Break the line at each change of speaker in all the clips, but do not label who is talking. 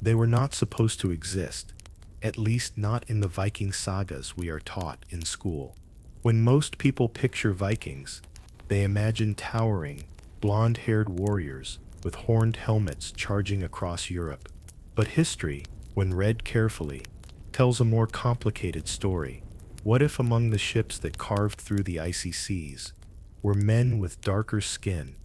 They were not supposed to exist, at least not in the Viking sagas we are taught in school. When most people picture Vikings, they imagine towering, blonde-haired warriors with horned helmets charging across Europe. But history, when read carefully, tells a more complicated story. What if among the ships that carved through the icy seas were men with darker skin,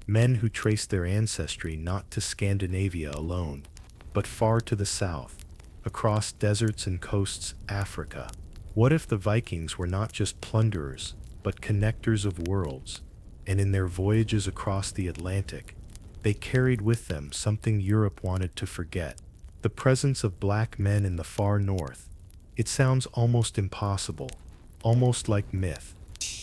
men who traced their ancestry not to Scandinavia alone, but far to the south, across deserts and coasts Africa? What if the Vikings were not just plunderers, but connectors of worlds, and in their voyages across the Atlantic, they carried with them something Europe wanted to forget: the presence of black men in the far north? It sounds almost impossible, almost like myth,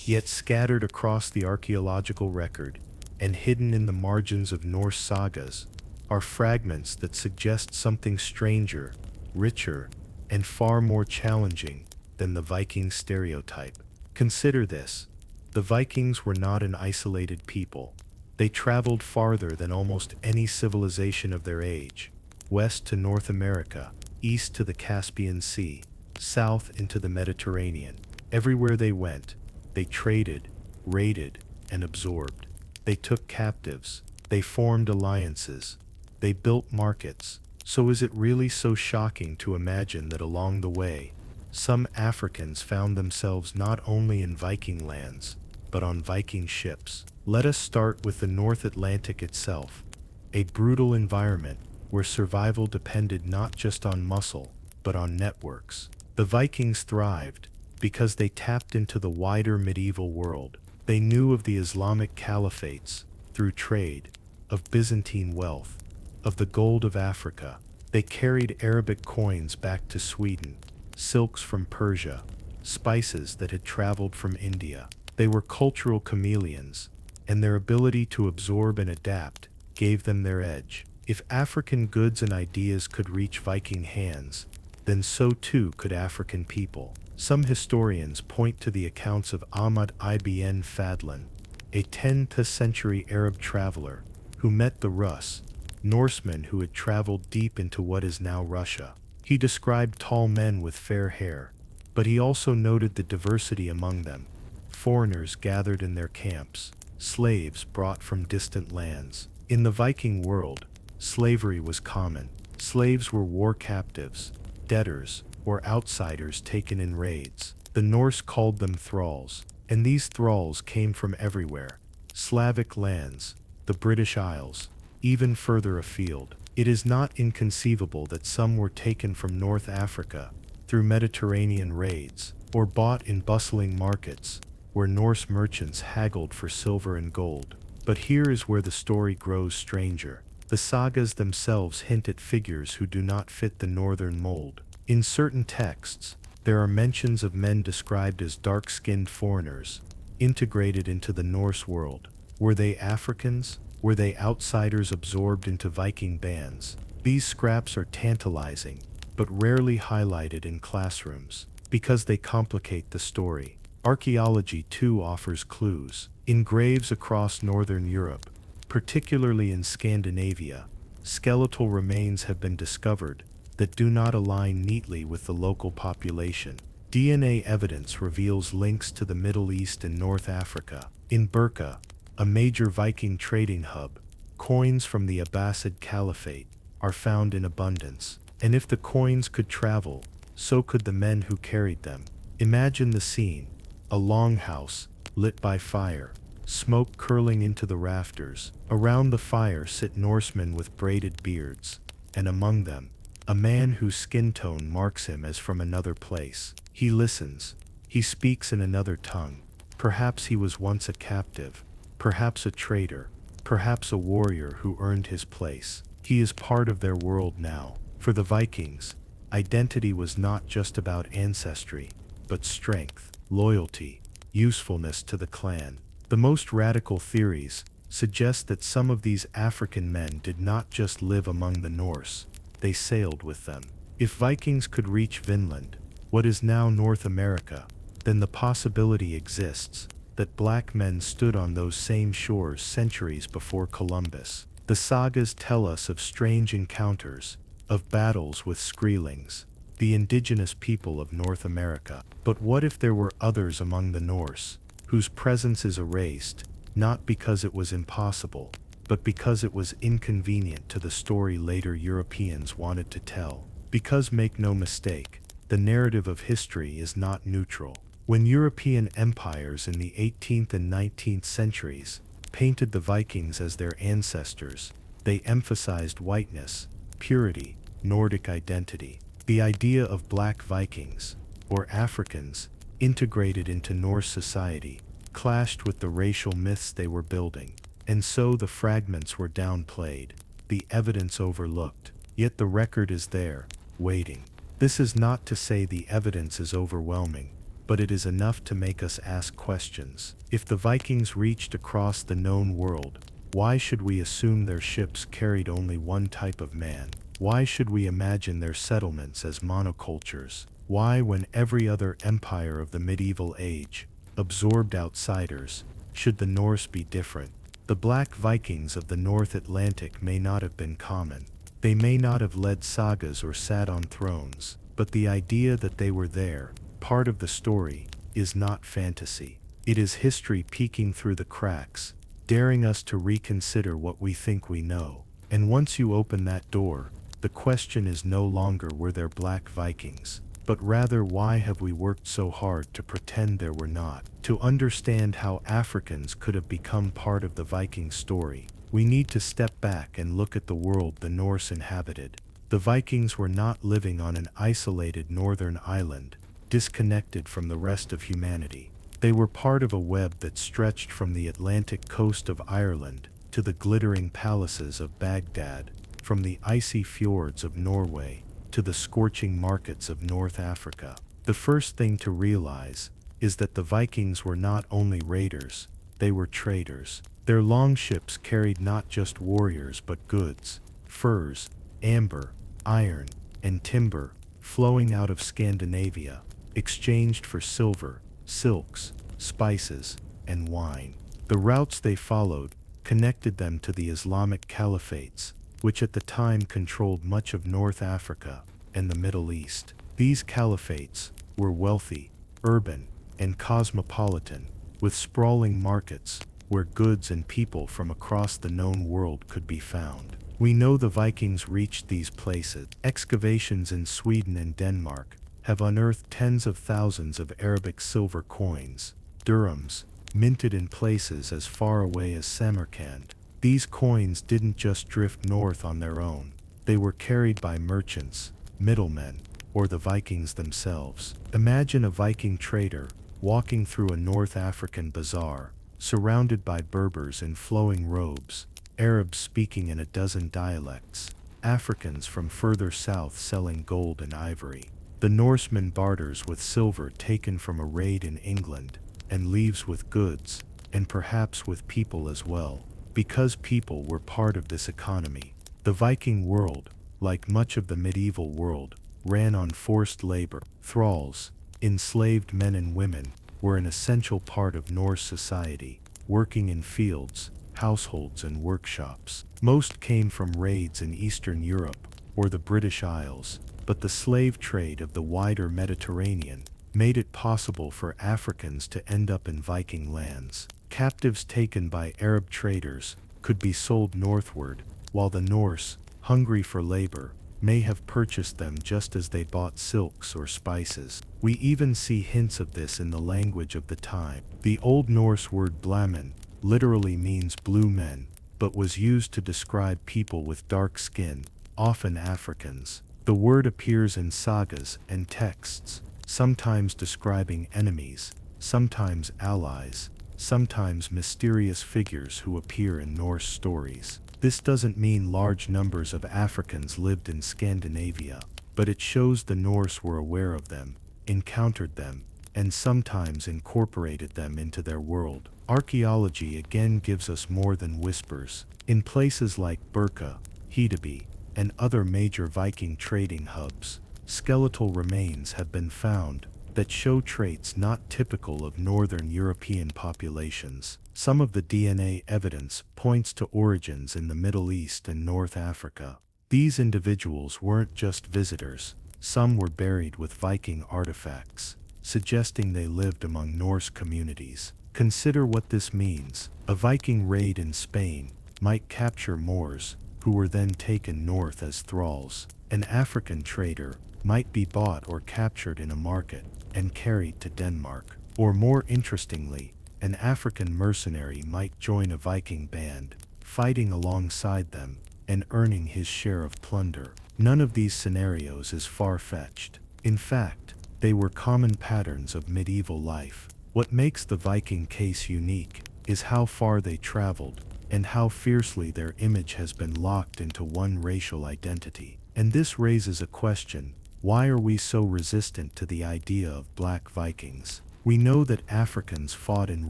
yet scattered across the archaeological record and hidden in the margins of Norse sagas are fragments that suggest something stranger, richer, and far more challenging than the Viking stereotype. Consider this: the Vikings were not an isolated people. They traveled farther than almost any civilization of their age, west to North America, east to the Caspian Sea, south into the Mediterranean. Everywhere they went, they traded, raided, and absorbed. They took captives, they formed alliances, they built markets. So is it really so shocking to imagine that along the way, some Africans found themselves not only in Viking lands, but on Viking ships? Let us start with the North Atlantic itself, a brutal environment where survival depended not just on muscle, but on networks. The Vikings thrived because they tapped into the wider medieval world. They knew of the Islamic caliphates through trade, of Byzantine wealth, of the gold of Africa. They carried Arabic coins back to Sweden, silks from Persia, spices that had traveled from India. They were cultural chameleons, and their ability to absorb and adapt gave them their edge. If African goods and ideas could reach Viking hands, then so too could African people. Some historians point to the accounts of Ahmad ibn Fadlan, a 10th century Arab traveler who met the Rus, Norsemen who had traveled deep into what is now Russia. He described tall men with fair hair, but he also noted the diversity among them: foreigners gathered in their camps, slaves brought from distant lands. In the Viking world, slavery was common. Slaves were war captives, debtors, or outsiders taken in raids. The Norse called them thralls, and these thralls came from everywhere: Slavic lands, the British Isles, even further afield. It is not inconceivable that some were taken from North Africa through Mediterranean raids, or bought in bustling markets where Norse merchants haggled for silver and gold. But here is where the story grows stranger. The sagas themselves hint at figures who do not fit the northern mold. In certain texts, there are mentions of men described as dark-skinned foreigners, integrated into the Norse world. Were they Africans? Were they outsiders absorbed into Viking bands? These scraps are tantalizing, but rarely highlighted in classrooms, because they complicate the story. Archaeology too offers clues. In graves across northern Europe, particularly in Scandinavia, skeletal remains have been discovered that do not align neatly with the local population. DNA evidence reveals links to the Middle East and North Africa. In Burqa, a major Viking trading hub, coins from the Abbasid Caliphate are found in abundance. And if the coins could travel, so could the men who carried them. Imagine the scene: a longhouse, lit by fire, smoke curling into the rafters. Around the fire sit Norsemen with braided beards, and among them, a man whose skin tone marks him as from another place. He listens. He speaks in another tongue. Perhaps he was once a captive, perhaps a traitor, perhaps a warrior who earned his place. He is part of their world now. For the Vikings, identity was not just about ancestry, but strength, loyalty, usefulness to the clan. The most radical theories suggest that some of these African men did not just live among the Norse, they sailed with them. If Vikings could reach Vinland, what is now North America, then the possibility exists that black men stood on those same shores centuries before Columbus. The sagas tell us of strange encounters, of battles with Skrellings, the indigenous people of North America. But what if there were others among the Norse, whose presence is erased, not because it was impossible, but because it was inconvenient to the story later Europeans wanted to tell? Because make no mistake, the narrative of history is not neutral. When European empires in the 18th and 19th centuries painted the Vikings as their ancestors, they emphasized whiteness, purity, Nordic identity. The idea of black Vikings, or Africans, integrated into Norse society, clashed with the racial myths they were building, and so the fragments were downplayed, the evidence overlooked. Yet the record is there, waiting. This is not to say the evidence is overwhelming, but it is enough to make us ask questions. If the Vikings reached across the known world, why should we assume their ships carried only one type of man? Why should we imagine their settlements as monocultures? Why, when every other empire of the medieval age absorbed outsiders, should the Norse be different? The Black Vikings of the North Atlantic may not have been common. They may not have led sagas or sat on thrones, but the idea that they were there, part of the story, is not fantasy. It is history peeking through the cracks, daring us to reconsider what we think we know. And once you open that door, the question is no longer were there Black Vikings, but rather why have we worked so hard to pretend there were not? To understand how Africans could have become part of the Viking story, we need to step back and look at the world the Norse inhabited. The Vikings were not living on an isolated northern island, disconnected from the rest of humanity. They were part of a web that stretched from the Atlantic coast of Ireland to the glittering palaces of Baghdad, from the icy fjords of Norway to the scorching markets of North Africa. The first thing to realize is that the Vikings were not only raiders, they were traders. Their longships carried not just warriors but goods, furs, amber, iron, and timber, flowing out of Scandinavia, exchanged for silver, silks, spices, and wine. The routes they followed connected them to the Islamic caliphates, which at the time controlled much of North Africa and the Middle East. These caliphates were wealthy, urban, and cosmopolitan, with sprawling markets where goods and people from across the known world could be found. We know the Vikings reached these places. Excavations in Sweden and Denmark have unearthed tens of thousands of Arabic silver coins, dirhams, minted in places as far away as Samarkand. These coins didn't just drift north on their own. They were carried by merchants, middlemen, or the Vikings themselves. Imagine a Viking trader walking through a North African bazaar, surrounded by Berbers in flowing robes, Arabs speaking in a dozen dialects, Africans from further south selling gold and ivory. The Norseman barters with silver taken from a raid in England, and leaves with goods, and perhaps with people as well, because people were part of this economy. The Viking world, like much of the medieval world, ran on forced labor. Thralls, enslaved men and women, were an essential part of Norse society, working in fields, households, and workshops. Most came from raids in Eastern Europe or the British Isles, but the slave trade of the wider Mediterranean made it possible for Africans to end up in Viking lands. Captives taken by Arab traders could be sold northward, while the Norse, hungry for labor, may have purchased them just as they bought silks or spices. We even see hints of this in the language of the time. The Old Norse word Blámenn literally means blue men, but was used to describe people with dark skin, often Africans. The word appears in sagas and texts, sometimes describing enemies, sometimes allies, sometimes mysterious figures who appear in Norse stories. This doesn't mean large numbers of Africans lived in Scandinavia, but it shows the Norse were aware of them, encountered them, and sometimes incorporated them into their world. Archaeology again gives us more than whispers. In places like Birka, Hedeby, and other major Viking trading hubs, skeletal remains have been found that show traits not typical of northern European populations. Some of the DNA evidence points to origins in the Middle East and North Africa. These individuals weren't just visitors, some were buried with Viking artifacts, suggesting they lived among Norse communities. Consider what this means. A Viking raid in Spain might capture Moors, who were then taken north as thralls. An African trader might be bought or captured in a market and carried to Denmark. Or more interestingly, an African mercenary might join a Viking band, fighting alongside them and earning his share of plunder. None of these scenarios is far-fetched. In fact, they were common patterns of medieval life. What makes the Viking case unique is how far they traveled and how fiercely their image has been locked into one racial identity. And this raises a question: why are we so resistant to the idea of black Vikings? We know that Africans fought in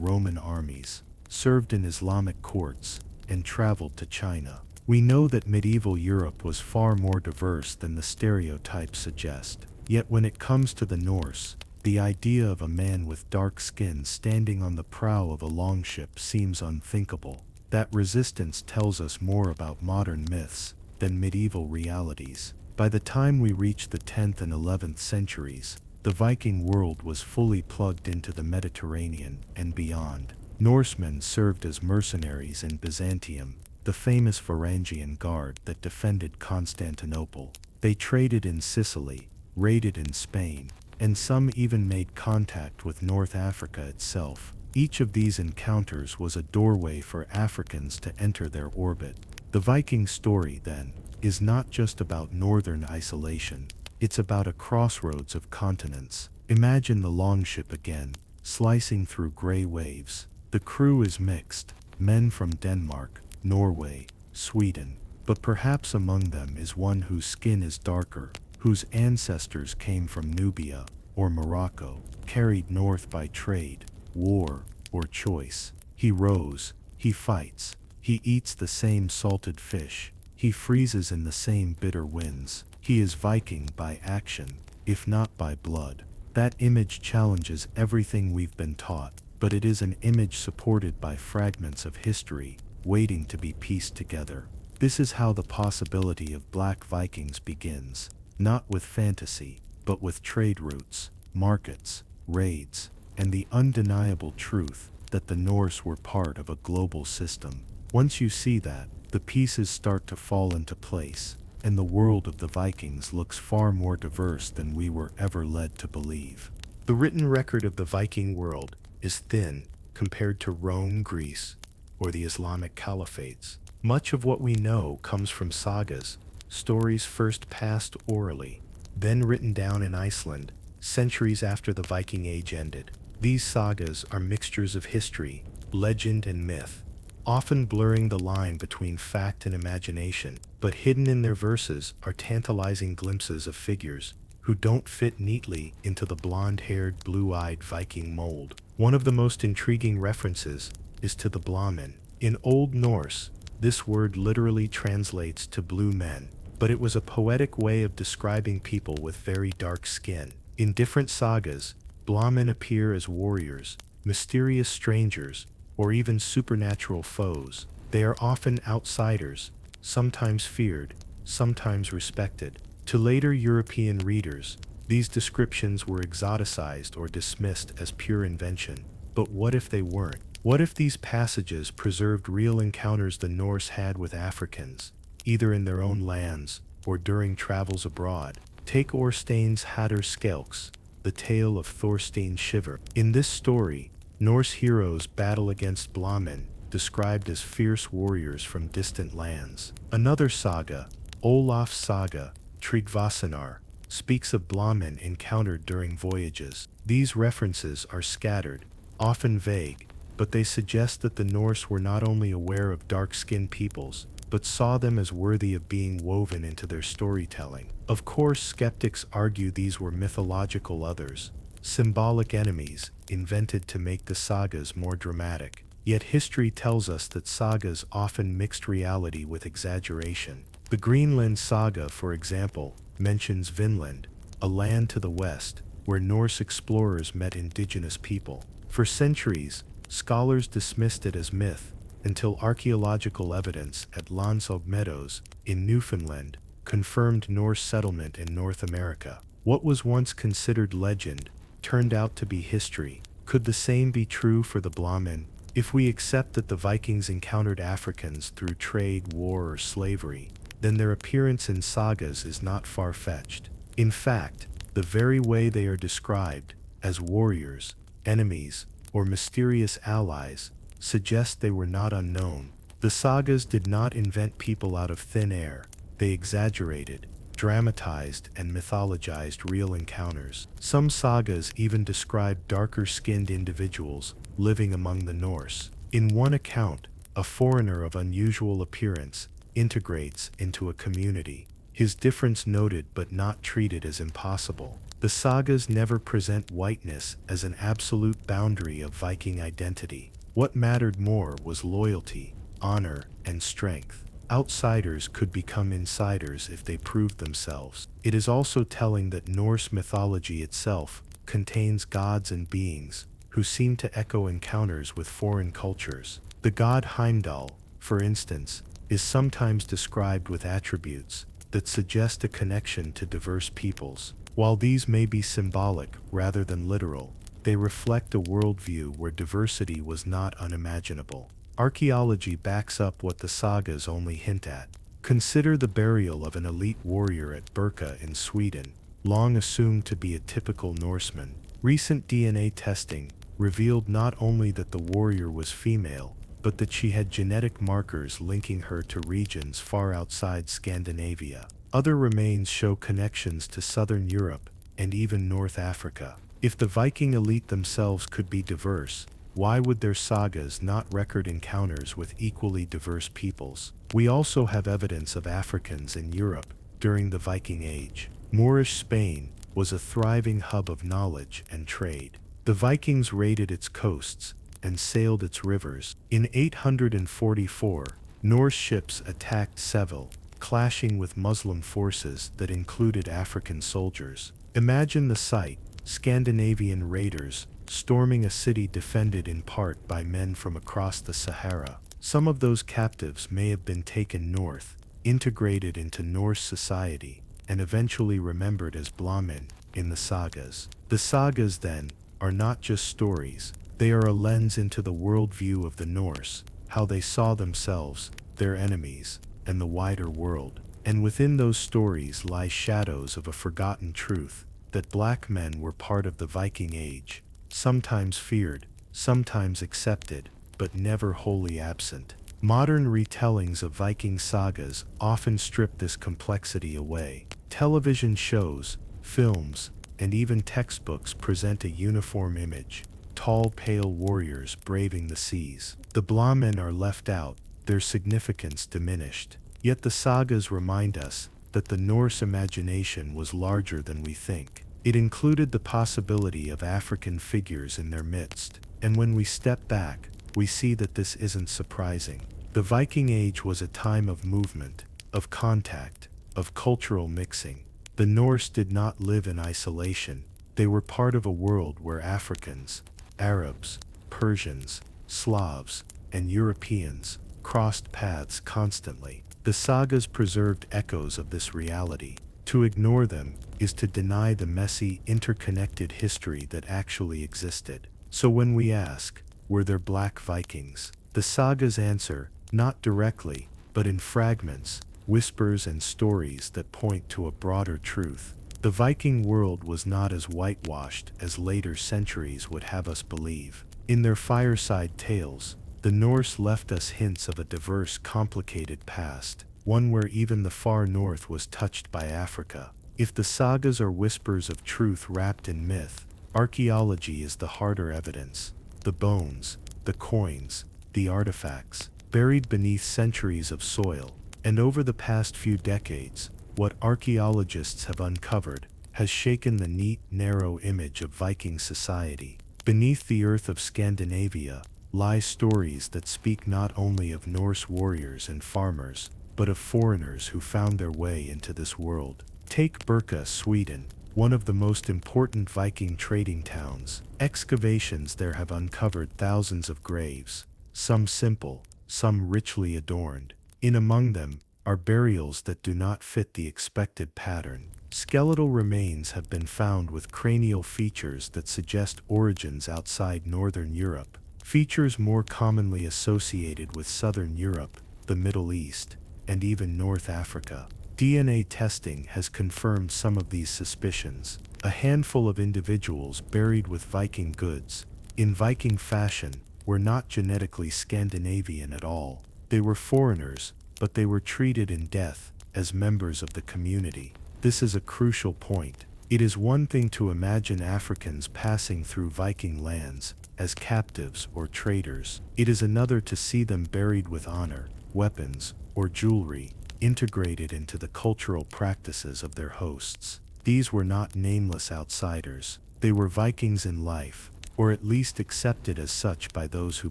Roman armies, served in Islamic courts, and traveled to China. We know that medieval Europe was far more diverse than the stereotypes suggest. Yet when it comes to the Norse, the idea of a man with dark skin standing on the prow of a longship seems unthinkable. That resistance tells us more about modern myths than medieval realities. By the time we reach the 10th and 11th centuries, the Viking world was fully plugged into the Mediterranean and beyond. Norsemen served as mercenaries in Byzantium, the famous Varangian Guard that defended Constantinople. They traded in Sicily, raided in Spain, and some even made contact with North Africa itself. Each of these encounters was a doorway for Africans to enter their orbit. The Viking story, then, is not just about northern isolation, it's about a crossroads of continents. Imagine the longship again, slicing through gray waves. The crew is mixed, men from Denmark, Norway, Sweden, but perhaps among them is one whose skin is darker, whose ancestors came from Nubia or Morocco, carried north by trade, war, or choice. He rows, he fights, he eats the same salted fish, he freezes in the same bitter winds. He is Viking by action, if not by blood. That image challenges everything we've been taught, but it is an image supported by fragments of history, waiting to be pieced together. This is how the possibility of black Vikings begins. Not with fantasy, but with trade routes, markets, raids, and the undeniable truth that the Norse were part of a global system. Once you see that, the pieces start to fall into place, and the world of the Vikings looks far more diverse than we were ever led to believe. The written record of the Viking world is thin compared to Rome, Greece, or the Islamic caliphates. Much of what we know comes from sagas, stories first passed orally, then written down in Iceland, centuries after the Viking Age ended. These sagas are mixtures of history, legend, and myth, often blurring the line between fact and imagination, but hidden in their verses are tantalizing glimpses of figures who don't fit neatly into the blonde-haired, blue-eyed Viking mold. One of the most intriguing references is to the Blámenn. In Old Norse, this word literally translates to blue men, but it was a poetic way of describing people with very dark skin. In different sagas, Blámenn appear as warriors, mysterious strangers, or even supernatural foes. They are often outsiders, sometimes feared, sometimes respected. To later European readers, these descriptions were exoticized or dismissed as pure invention. But what if they weren't? What if these passages preserved real encounters the Norse had with Africans, either in their own lands or during travels abroad? Take Orstein's Hatter Skelks, the tale of Thorstein Shiver. In this story, Norse heroes battle against Blámenn, described as fierce warriors from distant lands. Another saga, Olaf's Saga, Tryggvasonar, speaks of Blámenn encountered during voyages. These references are scattered, often vague, but they suggest that the Norse were not only aware of dark-skinned peoples, but saw them as worthy of being woven into their storytelling. Of course, skeptics argue these were mythological others, symbolic enemies invented to make the sagas more dramatic. Yet history tells us that sagas often mixed reality with exaggeration. The Greenland Saga, for example, mentions Vinland, a land to the west, where Norse explorers met indigenous people. For centuries, scholars dismissed it as myth, until archaeological evidence at Lansog Meadows in Newfoundland confirmed Norse settlement in North America. What was once considered legend turned out to be history. Could the same be true for the Blámenn? If we accept that the Vikings encountered Africans through trade, war, or slavery, then their appearance in sagas is not far-fetched. In fact, the very way they are described, as warriors, enemies, or mysterious allies, suggests they were not unknown. The sagas did not invent people out of thin air. They exaggerated, dramatized, and mythologized real encounters. Some sagas even describe darker-skinned individuals living among the Norse. In one account, a foreigner of unusual appearance integrates into a community, his difference noted but not treated as impossible. The sagas never present whiteness as an absolute boundary of Viking identity. What mattered more was loyalty, honor, and strength. Outsiders could become insiders if they proved themselves. It is also telling that Norse mythology itself contains gods and beings who seem to echo encounters with foreign cultures. The god Heimdall, for instance, is sometimes described with attributes that suggest a connection to diverse peoples. While these may be symbolic rather than literal, they reflect a worldview where diversity was not unimaginable. Archaeology backs up what the sagas only hint at. Consider the burial of an elite warrior at Birka in Sweden, long assumed to be a typical Norseman. Recent DNA testing revealed not only that the warrior was female, but that she had genetic markers linking her to regions far outside Scandinavia. Other remains show connections to southern Europe and even North Africa. If the Viking elite themselves could be diverse, why would their sagas not record encounters with equally diverse peoples? We also have evidence of Africans in Europe during the Viking Age. Moorish Spain was a thriving hub of knowledge and trade. The Vikings raided its coasts and sailed its rivers. In 844, Norse ships attacked Seville, clashing with Muslim forces that included African soldiers. Imagine the sight: Scandinavian raiders storming a city defended in part by men from across the Sahara. Some of those captives may have been taken north, integrated into Norse society, and eventually remembered as Blámenn in the sagas. The sagas, then, are not just stories. They are a lens into the worldview of the Norse, how they saw themselves, their enemies, and the wider world. And within those stories lie shadows of a forgotten truth, that black men were part of the Viking Age, sometimes feared, sometimes accepted, but never wholly absent. Modern retellings of Viking sagas often strip this complexity away. Television shows, films, and even textbooks present a uniform image: tall, pale warriors braving the seas. The Blámenn are left out, their significance diminished. Yet the sagas remind us that the Norse imagination was larger than we think. It included the possibility of African figures in their midst. And when we step back, we see that this isn't surprising. The Viking Age was a time of movement, of contact, of cultural mixing. The Norse did not live in isolation. They were part of a world where Africans, Arabs, Persians, Slavs, and Europeans crossed paths constantly. The sagas preserved echoes of this reality. To ignore them is to deny the messy, interconnected history that actually existed. So when we ask, were there black Vikings? The sagas answer, not directly, but in fragments, whispers, and stories that point to a broader truth. The Viking world was not as whitewashed as later centuries would have us believe. In their fireside tales, the Norse left us hints of a diverse, complicated past, one where even the far north was touched by Africa. If the sagas are whispers of truth wrapped in myth, archaeology is the harder evidence: the bones, the coins, the artifacts, buried beneath centuries of soil. And over the past few decades, what archaeologists have uncovered has shaken the neat, narrow image of Viking society. Beneath the earth of Scandinavia lie stories that speak not only of Norse warriors and farmers, but of foreigners who found their way into this world. Take Birka, Sweden, one of the most important Viking trading towns. Excavations there have uncovered thousands of graves, some simple, some richly adorned. In among them, are burials that do not fit the expected pattern. Skeletal remains have been found with cranial features that suggest origins outside Northern Europe, features more commonly associated with Southern Europe, the Middle East, and even North Africa. DNA testing has confirmed some of these suspicions. A handful of individuals buried with Viking goods, in Viking fashion, were not genetically Scandinavian at all. They were foreigners, but they were treated in death as members of the community. This is a crucial point. It is one thing to imagine Africans passing through Viking lands as captives or traders. It is another to see them buried with honor, weapons, or jewelry, integrated into the cultural practices of their hosts. These were not nameless outsiders. They were Vikings in life, or at least accepted as such by those who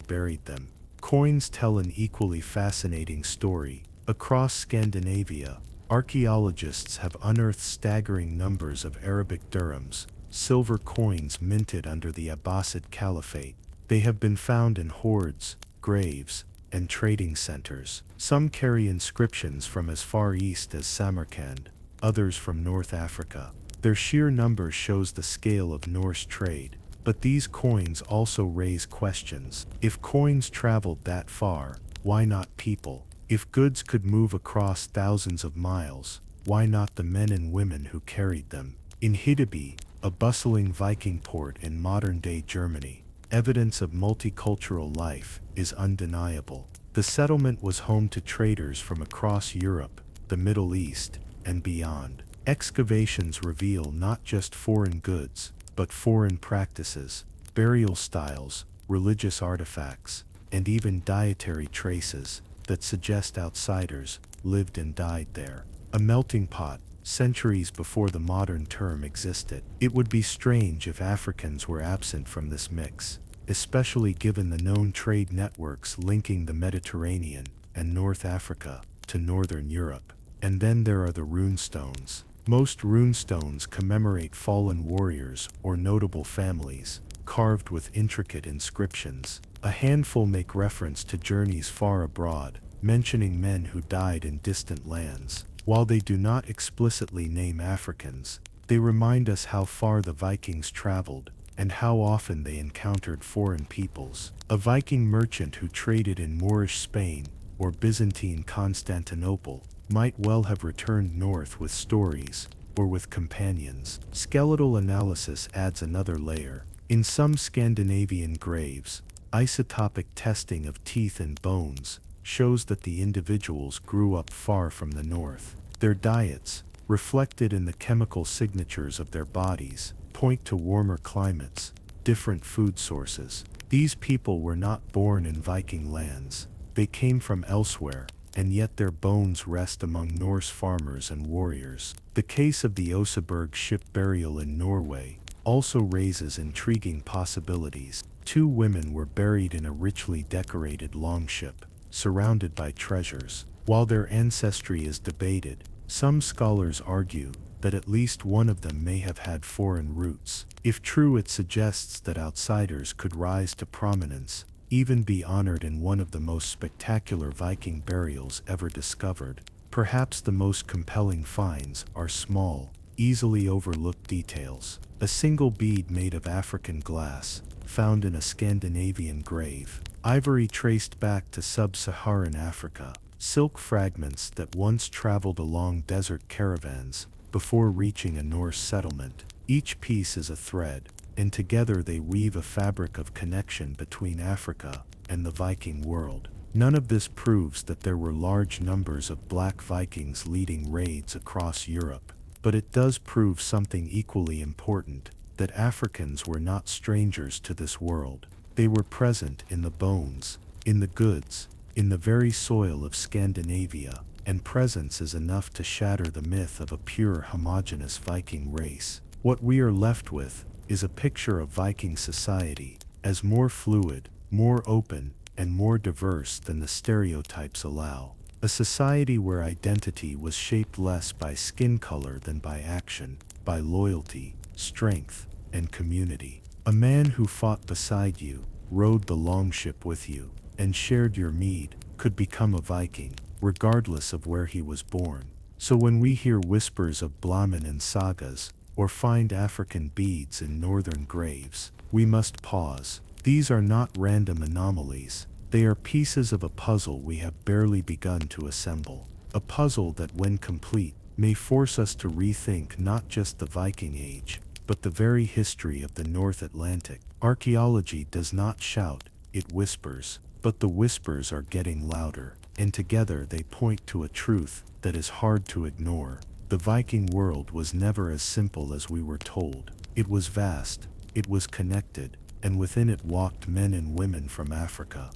buried them. Coins tell an equally fascinating story. Across Scandinavia, archaeologists have unearthed staggering numbers of Arabic dirhams, silver coins minted under the Abbasid Caliphate. They have been found in hoards, graves, and trading centers. Some carry inscriptions from as far east as Samarkand, others from North Africa. Their sheer number shows the scale of Norse trade. But these coins also raise questions. If coins traveled that far, why not people? If goods could move across thousands of miles, why not the men and women who carried them? In Hiddeby, a bustling Viking port in modern-day Germany, evidence of multicultural life is undeniable. The settlement was home to traders from across Europe, the Middle East, and beyond. Excavations reveal not just foreign goods, but foreign practices, burial styles, religious artifacts, and even dietary traces that suggest outsiders lived and died there. A melting pot, centuries before the modern term existed. It would be strange if Africans were absent from this mix, especially given the known trade networks linking the Mediterranean and North Africa to Northern Europe. And then there are the runestones. Most runestones commemorate fallen warriors or notable families, carved with intricate inscriptions. A handful make reference to journeys far abroad, mentioning men who died in distant lands. While they do not explicitly name Africans, they remind us how far the Vikings traveled and how often they encountered foreign peoples. A Viking merchant who traded in Moorish Spain or Byzantine Constantinople might well have returned north with stories or with companions. Skeletal analysis adds another layer. In some Scandinavian graves, isotopic testing of teeth and bones shows that the individuals grew up far from the north. Their diets, reflected in the chemical signatures of their bodies, point to warmer climates, different food sources. These people were not born in Viking lands. They came from elsewhere, and yet their bones rest among Norse farmers and warriors. The case of the Oseberg ship burial in Norway also raises intriguing possibilities. Two women were buried in a richly decorated longship, surrounded by treasures. While their ancestry is debated, some scholars argue that at least one of them may have had foreign roots. If true, it suggests that outsiders could rise to prominence, even be honored in one of the most spectacular Viking burials ever discovered. Perhaps the most compelling finds are small, easily overlooked details. A single bead made of African glass, found in a Scandinavian grave. Ivory traced back to sub-Saharan Africa. Silk fragments that once traveled along desert caravans before reaching a Norse settlement. Each piece is a thread, and together they weave a fabric of connection between Africa and the Viking world. None of this proves that there were large numbers of black Vikings leading raids across Europe, but it does prove something equally important, that Africans were not strangers to this world. They were present in the bones, in the goods, in the very soil of Scandinavia, and presence is enough to shatter the myth of a pure homogeneous Viking race. What we are left with is a picture of Viking society as more fluid, more open, and more diverse than the stereotypes allow. A society where identity was shaped less by skin color than by action, by loyalty, strength, and community. A man who fought beside you, rode the longship with you, and shared your mead, could become a Viking. regardless of where he was born. So when we hear whispers of Blámenn in sagas, or find African beads in northern graves, we must pause. These are not random anomalies. They are pieces of a puzzle we have barely begun to assemble. A puzzle that, when complete, may force us to rethink not just the Viking Age, but the very history of the North Atlantic. Archaeology does not shout, it whispers, but the whispers are getting louder, and together they point to a truth that is hard to ignore. The Viking world was never as simple as we were told. It was vast, it was connected, and within it walked men and women from Africa.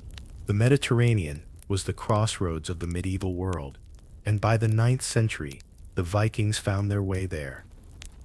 The Mediterranean was the crossroads of the medieval world, and by the 9th century, the Vikings found their way there.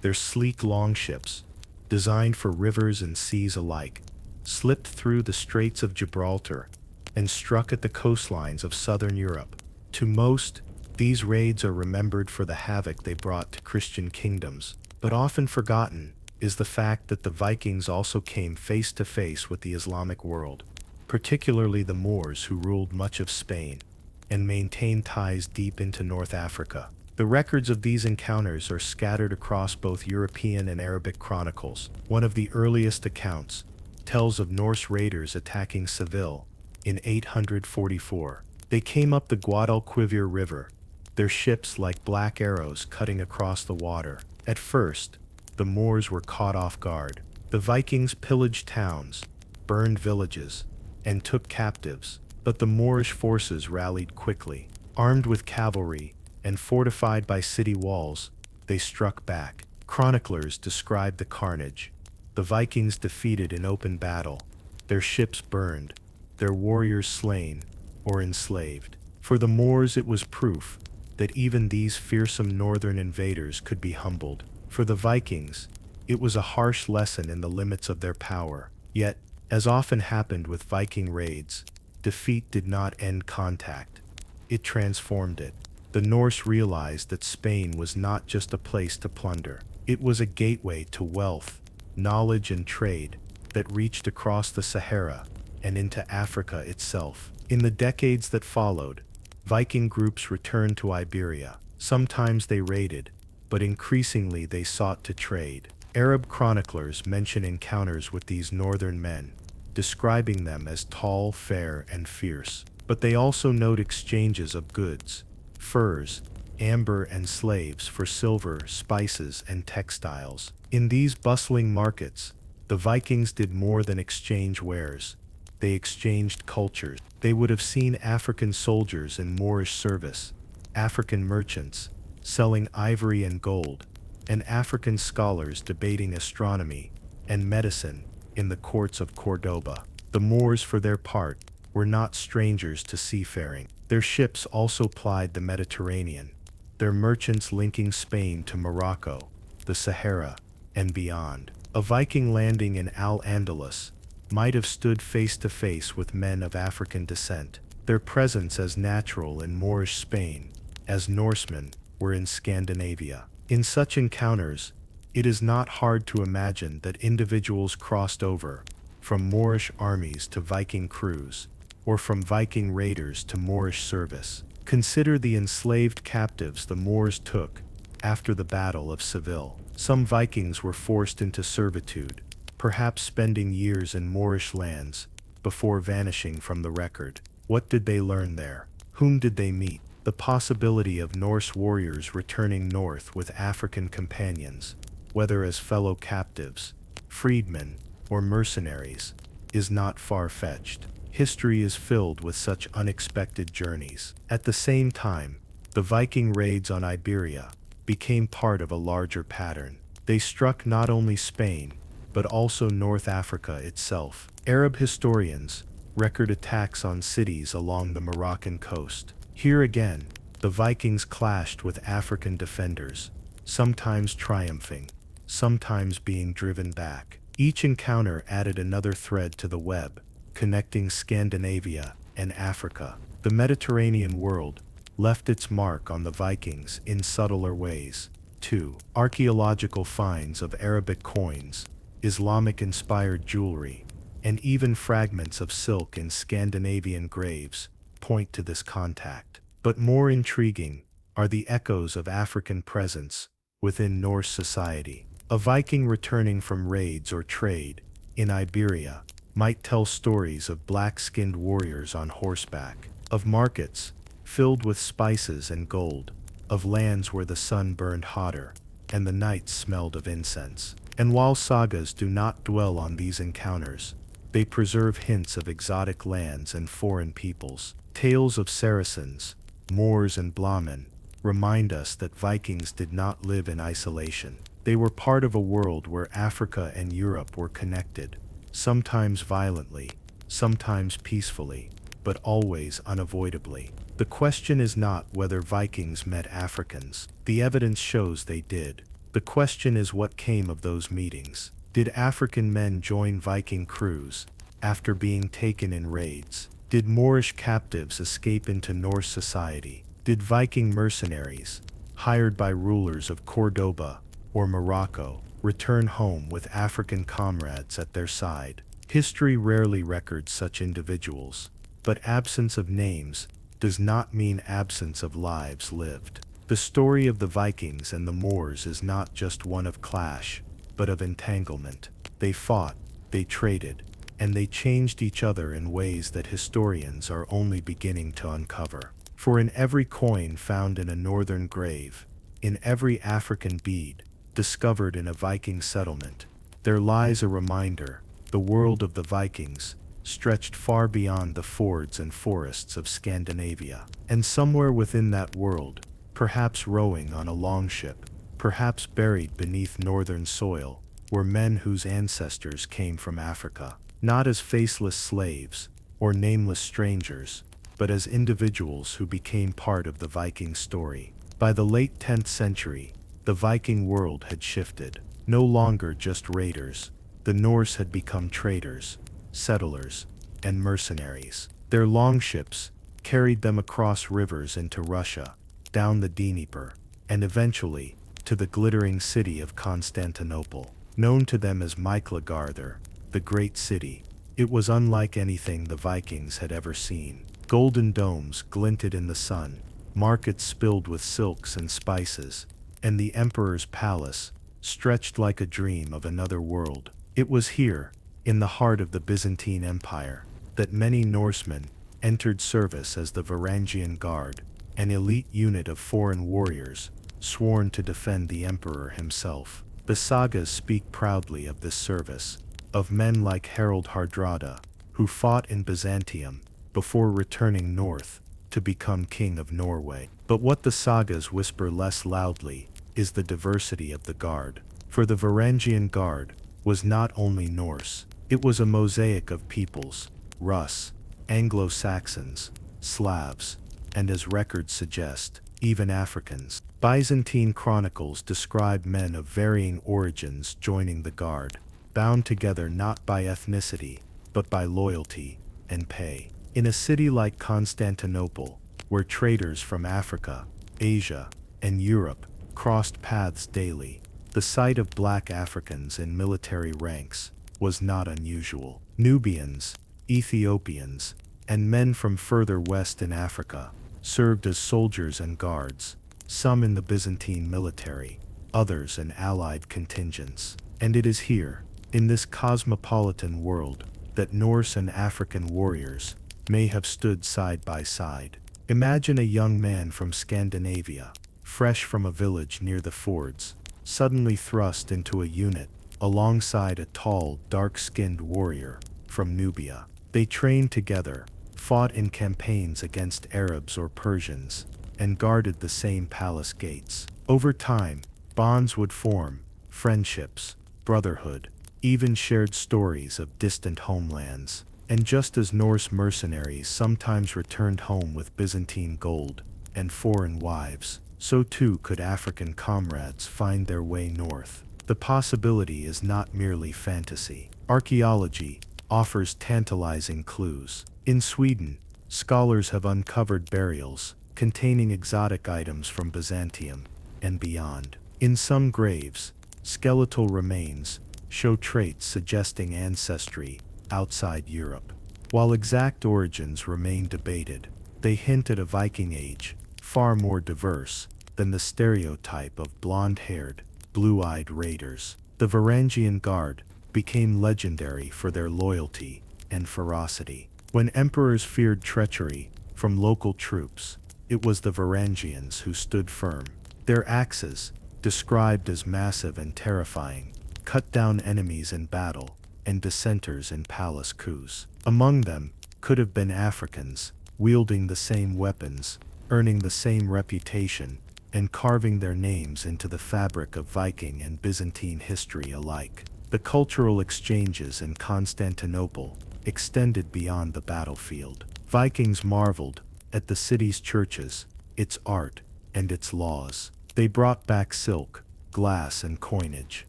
Their sleek longships, designed for rivers and seas alike, slipped through the Straits of Gibraltar and struck at the coastlines of southern Europe. To most, these raids are remembered for the havoc they brought to Christian kingdoms, but often forgotten is the fact that the Vikings also came face to face with the Islamic world, particularly the Moors who ruled much of Spain and maintained ties deep into North Africa. The records of these encounters are scattered across both European and Arabic chronicles. One of the earliest accounts tells of Norse raiders attacking Seville in 844. They came up the Guadalquivir River, their ships like black arrows cutting across the water. At first, the Moors were caught off guard. The Vikings pillaged towns, burned villages, and took captives, but the Moorish forces rallied quickly. Armed with cavalry and fortified by city walls, they struck back. Chroniclers describe the carnage. The Vikings defeated in open battle, their ships burned, their warriors slain or enslaved. For the Moors it was proof that even these fearsome northern invaders could be humbled. For the Vikings, it was a harsh lesson in the limits of their power. Yet, as often happened with Viking raids, defeat did not end contact. It transformed it. The Norse realized that Spain was not just a place to plunder. It was a gateway to wealth, knowledge, and trade that reached across the Sahara and into Africa itself. In the decades that followed, Viking groups returned to Iberia. Sometimes they raided, but increasingly they sought to trade. Arab chroniclers mention encounters with these northern men, describing them as tall, fair, and fierce. But they also note exchanges of goods, furs, amber, and slaves for silver, spices, and textiles. In these bustling markets, the Vikings did more than exchange wares. They exchanged cultures. They would have seen African soldiers in Moorish service, African merchants selling ivory and gold, and African scholars debating astronomy and medicine in the courts of Cordoba. The Moors, for their part, were not strangers to seafaring. Their ships also plied the Mediterranean, their merchants linking Spain to Morocco, the Sahara, and beyond. A Viking landing in Al-Andalus might have stood face to face with men of African descent, their presence as natural in Moorish Spain as Norsemen were in Scandinavia. In such encounters, it is not hard to imagine that individuals crossed over from Moorish armies to Viking crews, or from Viking raiders to Moorish service. Consider the enslaved captives the Moors took after the Battle of Seville. Some Vikings were forced into servitude, perhaps spending years in Moorish lands before vanishing from the record. What did they learn there? Whom did they meet? The possibility of Norse warriors returning north with African companions, whether as fellow captives, freedmen, or mercenaries, is not far-fetched. History is filled with such unexpected journeys. At the same time, the Viking raids on Iberia became part of a larger pattern. They struck not only Spain, but also North Africa itself. Arab historians record attacks on cities along the Moroccan coast. Here again, the Vikings clashed with African defenders, sometimes triumphing, sometimes being driven back. Each encounter added another thread to the web, connecting Scandinavia and Africa. The Mediterranean world left its mark on the Vikings in subtler ways, too. Archaeological finds of Arabic coins, Islamic-inspired jewelry, and even fragments of silk in Scandinavian graves point to this contact. But more intriguing are the echoes of African presence within Norse society. A Viking returning from raids or trade in Iberia might tell stories of black-skinned warriors on horseback, of markets filled with spices and gold, of lands where the sun burned hotter and the nights smelled of incense. And while sagas do not dwell on these encounters, they preserve hints of exotic lands and foreign peoples. Tales of Saracens, Moors and Blámenn remind us that Vikings did not live in isolation. They were part of a world where Africa and Europe were connected, sometimes violently, sometimes peacefully, but always unavoidably. The question is not whether Vikings met Africans. The evidence shows they did. The question is what came of those meetings. Did African men join Viking crews after being taken in raids? Did Moorish captives escape into Norse society? Did Viking mercenaries, hired by rulers of Cordoba or Morocco, return home with African comrades at their side? History rarely records such individuals, but absence of names does not mean absence of lives lived. The story of the Vikings and the Moors is not just one of clash, but of entanglement. They fought, they traded, and they changed each other in ways that historians are only beginning to uncover. For in every coin found in a northern grave, in every African bead discovered in a Viking settlement, there lies a reminder: the world of the Vikings stretched far beyond the fjords and forests of Scandinavia. And somewhere within that world, perhaps rowing on a longship, perhaps buried beneath northern soil, were men whose ancestors came from Africa, not as faceless slaves or nameless strangers, but as individuals who became part of the Viking story. By the late 10th century, the Viking world had shifted. No longer just raiders, the Norse had become traders, settlers, and mercenaries. Their longships carried them across rivers into Russia, down the Dnieper, and eventually to the glittering city of Constantinople. Known to them as Miklagarðr, the Great City, it was unlike anything the Vikings had ever seen. Golden domes glinted in the sun, markets filled with silks and spices, and the emperor's palace stretched like a dream of another world. It was here, in the heart of the Byzantine Empire, that many Norsemen entered service as the Varangian Guard, an elite unit of foreign warriors sworn to defend the emperor himself. The sagas speak proudly of this service, of men like Harald Hardrada, who fought in Byzantium before returning north to become king of Norway. But what the sagas whisper less loudly is the diversity of the Guard. For the Varangian Guard was not only Norse, it was a mosaic of peoples: Rus, Anglo-Saxons, Slavs, and as records suggest, even Africans. Byzantine chronicles describe men of varying origins joining the Guard, bound together not by ethnicity, but by loyalty and pay. In a city like Constantinople, where traders from Africa, Asia, and Europe crossed paths daily, the sight of black Africans in military ranks was not unusual. Nubians, Ethiopians, and men from further west in Africa served as soldiers and guards, some in the Byzantine military, others in allied contingents. And it is here, in this cosmopolitan world, that Norse and African warriors may have stood side by side. Imagine a young man from Scandinavia, fresh from a village near the Fjords, suddenly thrust into a unit alongside a tall, dark-skinned warrior from Nubia. They trained together, fought in campaigns against Arabs or Persians, and guarded the same palace gates. Over time, bonds would form, friendships, brotherhood, even shared stories of distant homelands. And just as Norse mercenaries sometimes returned home with Byzantine gold and foreign wives, so too could African comrades find their way north. The possibility is not merely fantasy. Archaeology offers tantalizing clues. In Sweden, scholars have uncovered burials containing exotic items from Byzantium and beyond. In some graves, skeletal remains show traits suggesting ancestry outside Europe. While exact origins remain debated, They hint at a Viking Age, far more diverse than the stereotype of blonde-haired, blue-eyed raiders. The Varangian Guard became legendary for their loyalty and ferocity. When emperors feared treachery from local troops, it was the Varangians who stood firm. Their axes, described as massive and terrifying, cut down enemies in battle and dissenters in palace coups. Among them could have been Africans, wielding the same weapons, earning the same reputation, and carving their names into the fabric of Viking and Byzantine history alike. The cultural exchanges in Constantinople extended beyond the battlefield. Vikings marveled at the city's churches, its art, and its laws. They brought back silk, glass, and coinage,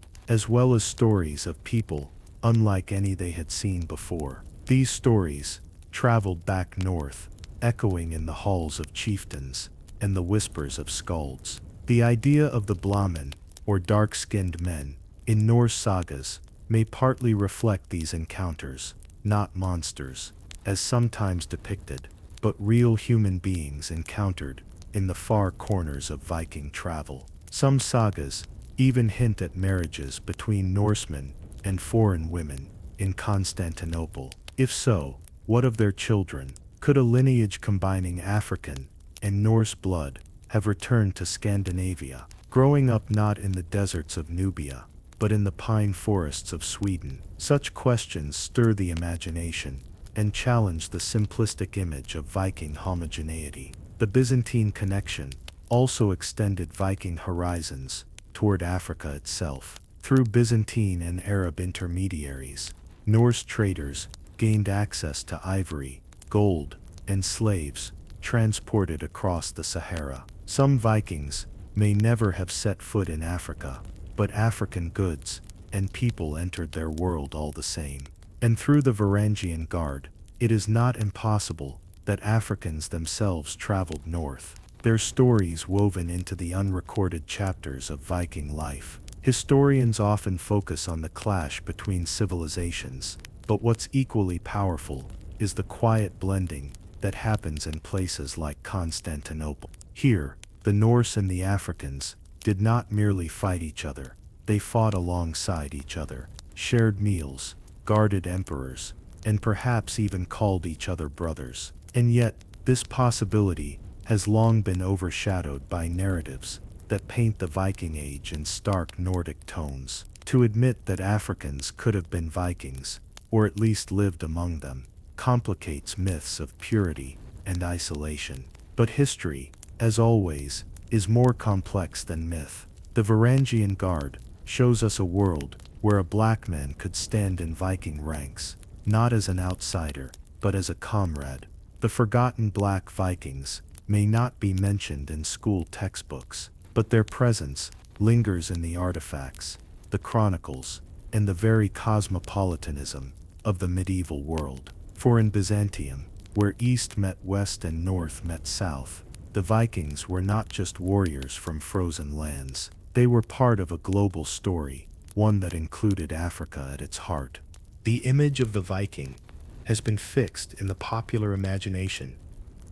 as well as stories of people unlike any they had seen before. These stories traveled back north, echoing in the halls of chieftains and the whispers of skalds. The idea of the Blámenn, or dark-skinned men, in Norse sagas may partly reflect these encounters, not monsters, as sometimes depicted, but real human beings encountered in the far corners of Viking travel. Some sagas even hint at marriages between Norsemen and foreign women in Constantinople. If so, what of their children? Could a lineage combining African and Norse blood have returned to Scandinavia, growing up not in the deserts of Nubia, but in the pine forests of Sweden? Such questions stir the imagination and challenge the simplistic image of Viking homogeneity. The Byzantine connection also extended Viking horizons toward Africa itself. Through Byzantine and Arab intermediaries, Norse traders gained access to ivory, gold, and slaves transported across the Sahara. Some Vikings may never have set foot in Africa, but African goods and people entered their world all the same. And through the Varangian Guard, it is not impossible that Africans themselves traveled north, their stories woven into the unrecorded chapters of Viking life. Historians often focus on the clash between civilizations, but what's equally powerful is the quiet blending that happens in places like Constantinople. Here, the Norse and the Africans did not merely fight each other, they fought alongside each other, shared meals, guarded emperors, and perhaps even called each other brothers. And yet, this possibility has long been overshadowed by narratives that paint the Viking Age in stark Nordic tones. To admit that Africans could have been Vikings, or at least lived among them, complicates myths of purity and isolation. But history, as always, is more complex than myth. The Varangian Guard shows us a world where a black man could stand in Viking ranks, not as an outsider, but as a comrade. The forgotten black Vikings may not be mentioned in school textbooks, but their presence lingers in the artifacts, the chronicles, and the very cosmopolitanism of the medieval world. For in Byzantium, where East met West and North met South, the Vikings were not just warriors from frozen lands. They were part of a global story, one that included Africa at its heart. The image of the Viking has been fixed in the popular imagination.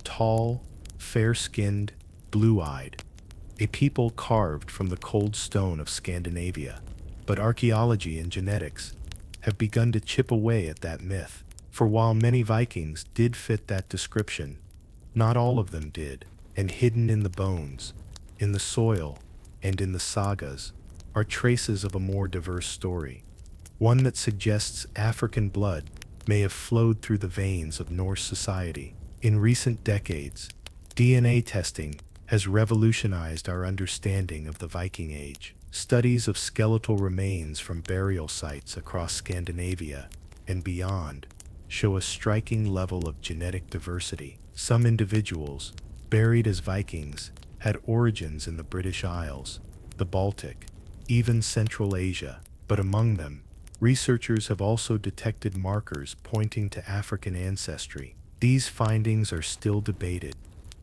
Tall, fair-skinned, blue-eyed, a people carved from the cold stone of Scandinavia. But archaeology and genetics have begun to chip away at that myth. For while many Vikings did fit that description, not all of them did. And hidden in the bones, in the soil, and in the sagas are traces of a more diverse story. One that suggests African blood may have flowed through the veins of Norse society. In recent decades, DNA testing has revolutionized our understanding of the Viking Age. Studies of skeletal remains from burial sites across Scandinavia and beyond show a striking level of genetic diversity. Some individuals, buried as Vikings, had origins in the British Isles, the Baltic, even Central Asia, but among them, researchers have also detected markers pointing to African ancestry. These findings are still debated,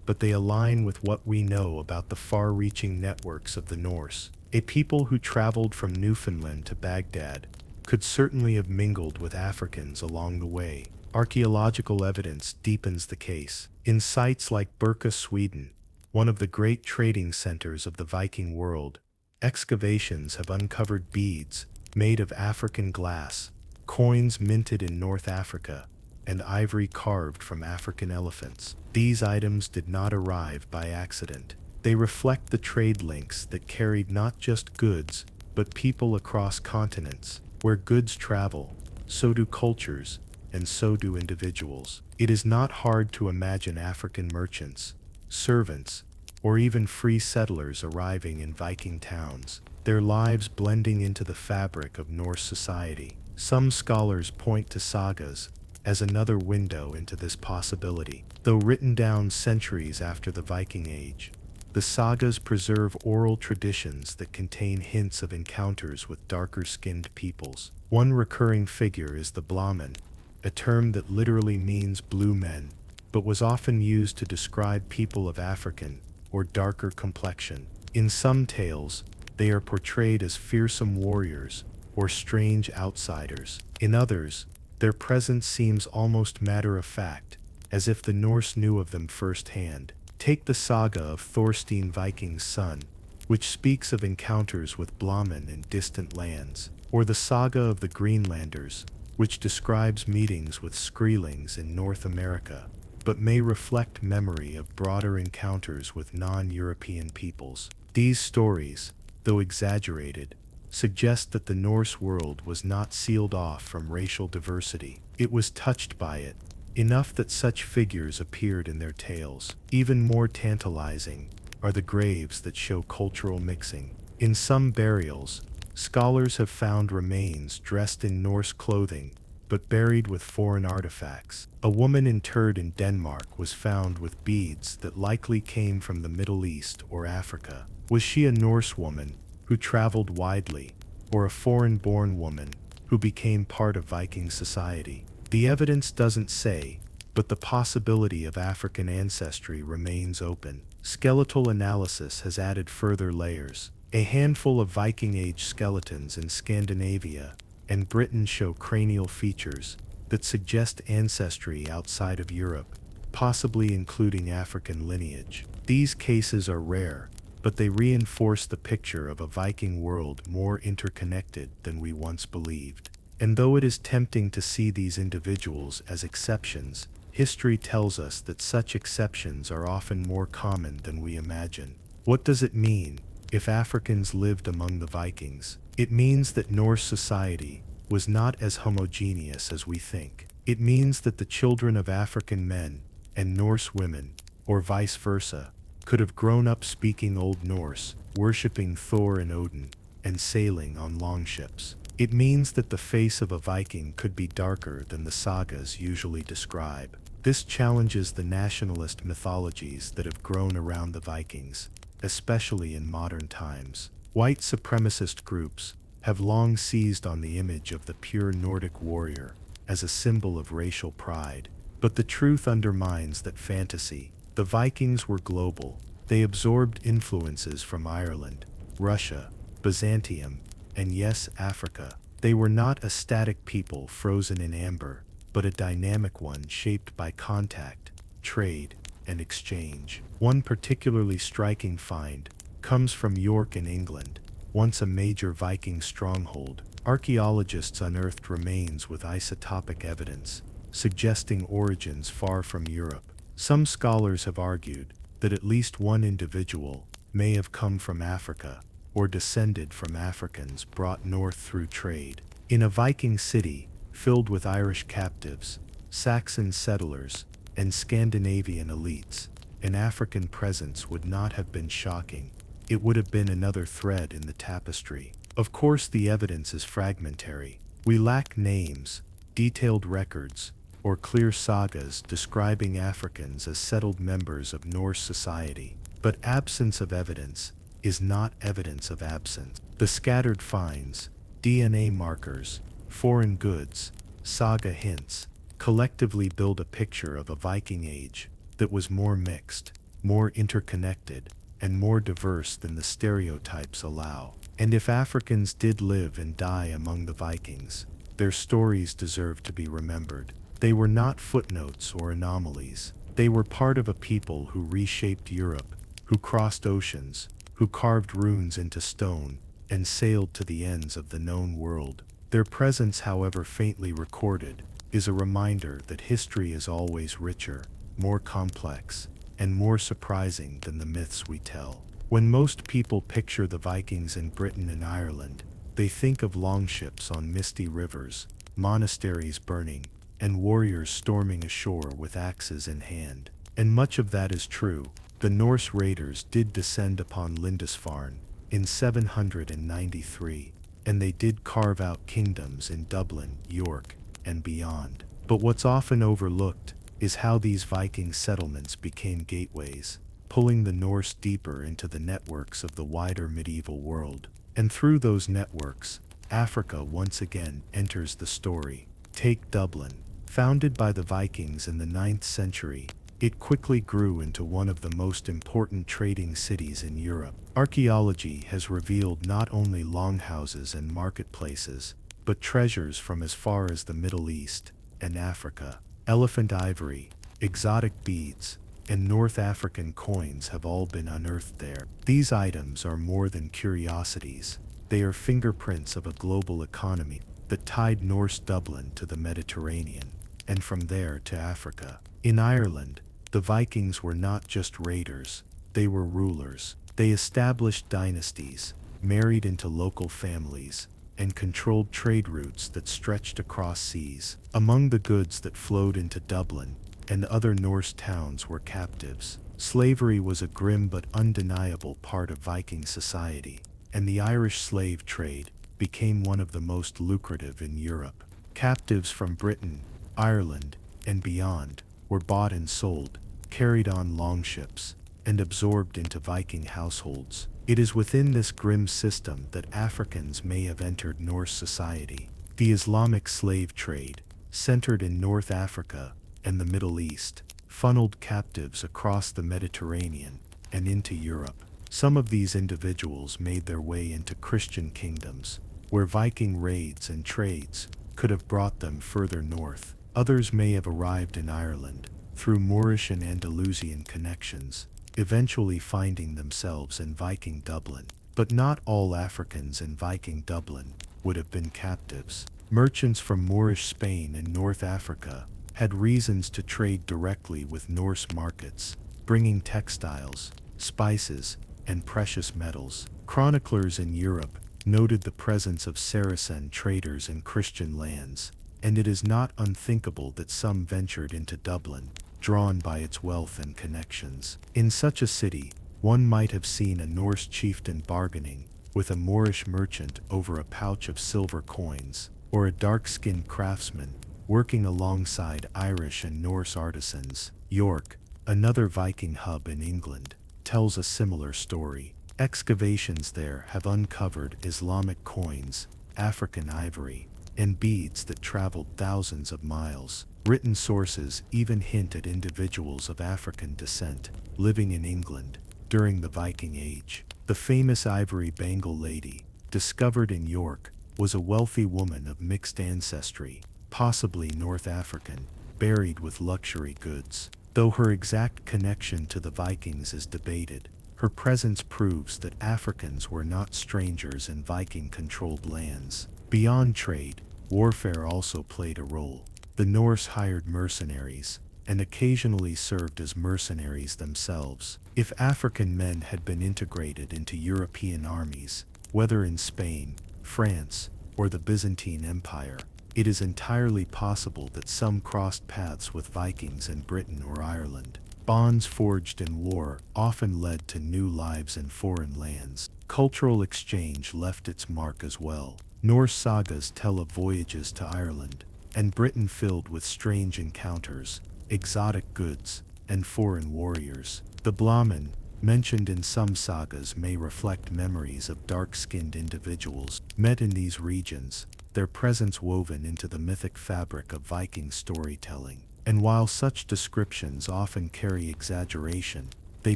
but they align with what we know about the far-reaching networks of the Norse. A people who traveled from Newfoundland to Baghdad could certainly have mingled with Africans along the way. Archaeological evidence deepens the case. In sites like Birka, Sweden, one of the great trading centers of the Viking world, excavations have uncovered beads made of African glass, coins minted in North Africa, and ivory carved from African elephants. These items did not arrive by accident. They reflect the trade links that carried not just goods, but people across continents. Where goods travel, so do cultures, and so do individuals. It is not hard to imagine African merchants, servants, or even free settlers arriving in Viking towns, their lives blending into the fabric of Norse society. Some scholars point to sagas as another window into this possibility. Though written down centuries after the Viking Age, the sagas preserve oral traditions that contain hints of encounters with darker-skinned peoples. One recurring figure is the Blámenn, a term that literally means blue men, but was often used to describe people of African or darker complexion. In some tales, they are portrayed as fearsome warriors or strange outsiders. In others, their presence seems almost matter-of-fact, as if the Norse knew of them firsthand. Take the saga of Thorstein Viking's son, which speaks of encounters with Blámenn in distant lands, or the saga of the Greenlanders, which describes meetings with Skrælings in North America, but may reflect memory of broader encounters with non-European peoples. These stories, though exaggerated, suggest that the Norse world was not sealed off from racial diversity. It was touched by it, enough that such figures appeared in their tales. Even more tantalizing are the graves that show cultural mixing. In some burials, scholars have found remains dressed in Norse clothing, but buried with foreign artifacts. A woman interred in Denmark was found with beads that likely came from the Middle East or Africa. Was she a Norse woman who traveled widely, or a foreign-born woman who became part of Viking society? The evidence doesn't say, but the possibility of African ancestry remains open. Skeletal analysis has added further layers. A handful of Viking Age skeletons in Scandinavia and Britain show cranial features that suggest ancestry outside of Europe, possibly including African lineage. These cases are rare, but they reinforce the picture of a Viking world more interconnected than we once believed. And though it is tempting to see these individuals as exceptions, history tells us that such exceptions are often more common than we imagine. What does it mean if Africans lived among the Vikings? It means that Norse society was not as homogeneous as we think. It means that the children of African men and Norse women, or vice versa, could have grown up speaking Old Norse, worshipping Thor and Odin, and sailing on longships. It means that the face of a Viking could be darker than the sagas usually describe. This challenges the nationalist mythologies that have grown around the Vikings, especially in modern times. White supremacist groups have long seized on the image of the pure Nordic warrior as a symbol of racial pride, but the truth undermines that fantasy. The Vikings were global. They absorbed influences from Ireland, Russia, Byzantium, and yes, Africa. They were not a static people frozen in amber, but a dynamic one shaped by contact, trade, and exchange. One particularly striking find comes from York in England, once a major Viking stronghold. Archaeologists unearthed remains with isotopic evidence, suggesting origins far from Europe. Some scholars have argued that at least one individual may have come from Africa, or descended from Africans brought north through trade. In a Viking city filled with Irish captives, Saxon settlers, and Scandinavian elites, an African presence would not have been shocking. It would have been another thread in the tapestry. Of course, the evidence is fragmentary. We lack names, detailed records, or clear sagas describing Africans as settled members of Norse society. But absence of evidence is not evidence of absence. The scattered finds, DNA markers, foreign goods, saga hints, collectively build a picture of a Viking Age that was more mixed, more interconnected, and more diverse than the stereotypes allow. And if Africans did live and die among the Vikings, their stories deserve to be remembered. They were not footnotes or anomalies. They were part of a people who reshaped Europe, who crossed oceans, who carved runes into stone, and sailed to the ends of the known world. Their presence, however faintly recorded, is a reminder that history is always richer, more complex, and more surprising than the myths we tell. When most people picture the Vikings in Britain and Ireland, they think of longships on misty rivers, monasteries burning, and warriors storming ashore with axes in hand. And much of that is true. The Norse raiders did descend upon Lindisfarne in 793, and they did carve out kingdoms in Dublin, York, and beyond. But what's often overlooked is how these Viking settlements became gateways, pulling the Norse deeper into the networks of the wider medieval world. And through those networks, Africa once again enters the story. Take Dublin. Founded by the Vikings in the 9th century, it quickly grew into one of the most important trading cities in Europe. Archaeology has revealed not only longhouses and marketplaces, but treasures from as far as the Middle East and Africa. Elephant ivory, exotic beads, and North African coins have all been unearthed there. These items are more than curiosities. They are fingerprints of a global economy that tied Norse Dublin to the Mediterranean, and from there to Africa. In Ireland, the Vikings were not just raiders, they were rulers. They established dynasties, married into local families, and controlled trade routes that stretched across seas. Among the goods that flowed into Dublin and other Norse towns were captives. Slavery was a grim but undeniable part of Viking society, and the Irish slave trade became one of the most lucrative in Europe. Captives from Britain, Ireland, and beyond were bought and sold, carried on longships, and absorbed into Viking households. It is within this grim system that Africans may have entered Norse society. The Islamic slave trade, centered in North Africa and the Middle East, funneled captives across the Mediterranean and into Europe. Some of these individuals made their way into Christian kingdoms, where Viking raids and trades could have brought them further north. Others may have arrived in Ireland through Moorish and Andalusian connections, eventually finding themselves in Viking Dublin. But not all Africans in Viking Dublin would have been captives. Merchants from Moorish Spain and North Africa had reasons to trade directly with Norse markets, bringing textiles, spices, and precious metals. Chroniclers in Europe noted the presence of Saracen traders in Christian lands, and it is not unthinkable that some ventured into Dublin, drawn by its wealth and connections. In such a city, one might have seen a Norse chieftain bargaining with a Moorish merchant over a pouch of silver coins, or a dark-skinned craftsman working alongside Irish and Norse artisans. York, another Viking hub in England, tells a similar story. Excavations there have uncovered Islamic coins, African ivory, and beads that traveled thousands of miles. Written sources even hint at individuals of African descent living in England during the Viking Age. The famous ivory bangle lady, discovered in York, was a wealthy woman of mixed ancestry, possibly North African, buried with luxury goods. Though her exact connection to the Vikings is debated, her presence proves that Africans were not strangers in Viking-controlled lands. Beyond trade, warfare also played a role. The Norse hired mercenaries, and occasionally served as mercenaries themselves. If African men had been integrated into European armies, whether in Spain, France, or the Byzantine Empire, it is entirely possible that some crossed paths with Vikings in Britain or Ireland. Bonds forged in war often led to new lives in foreign lands. Cultural exchange left its mark as well. Norse sagas tell of voyages to Ireland and Britain filled with strange encounters, exotic goods, and foreign warriors. The Blámenn, mentioned in some sagas, may reflect memories of dark-skinned individuals met in these regions, their presence woven into the mythic fabric of Viking storytelling. And while such descriptions often carry exaggeration, they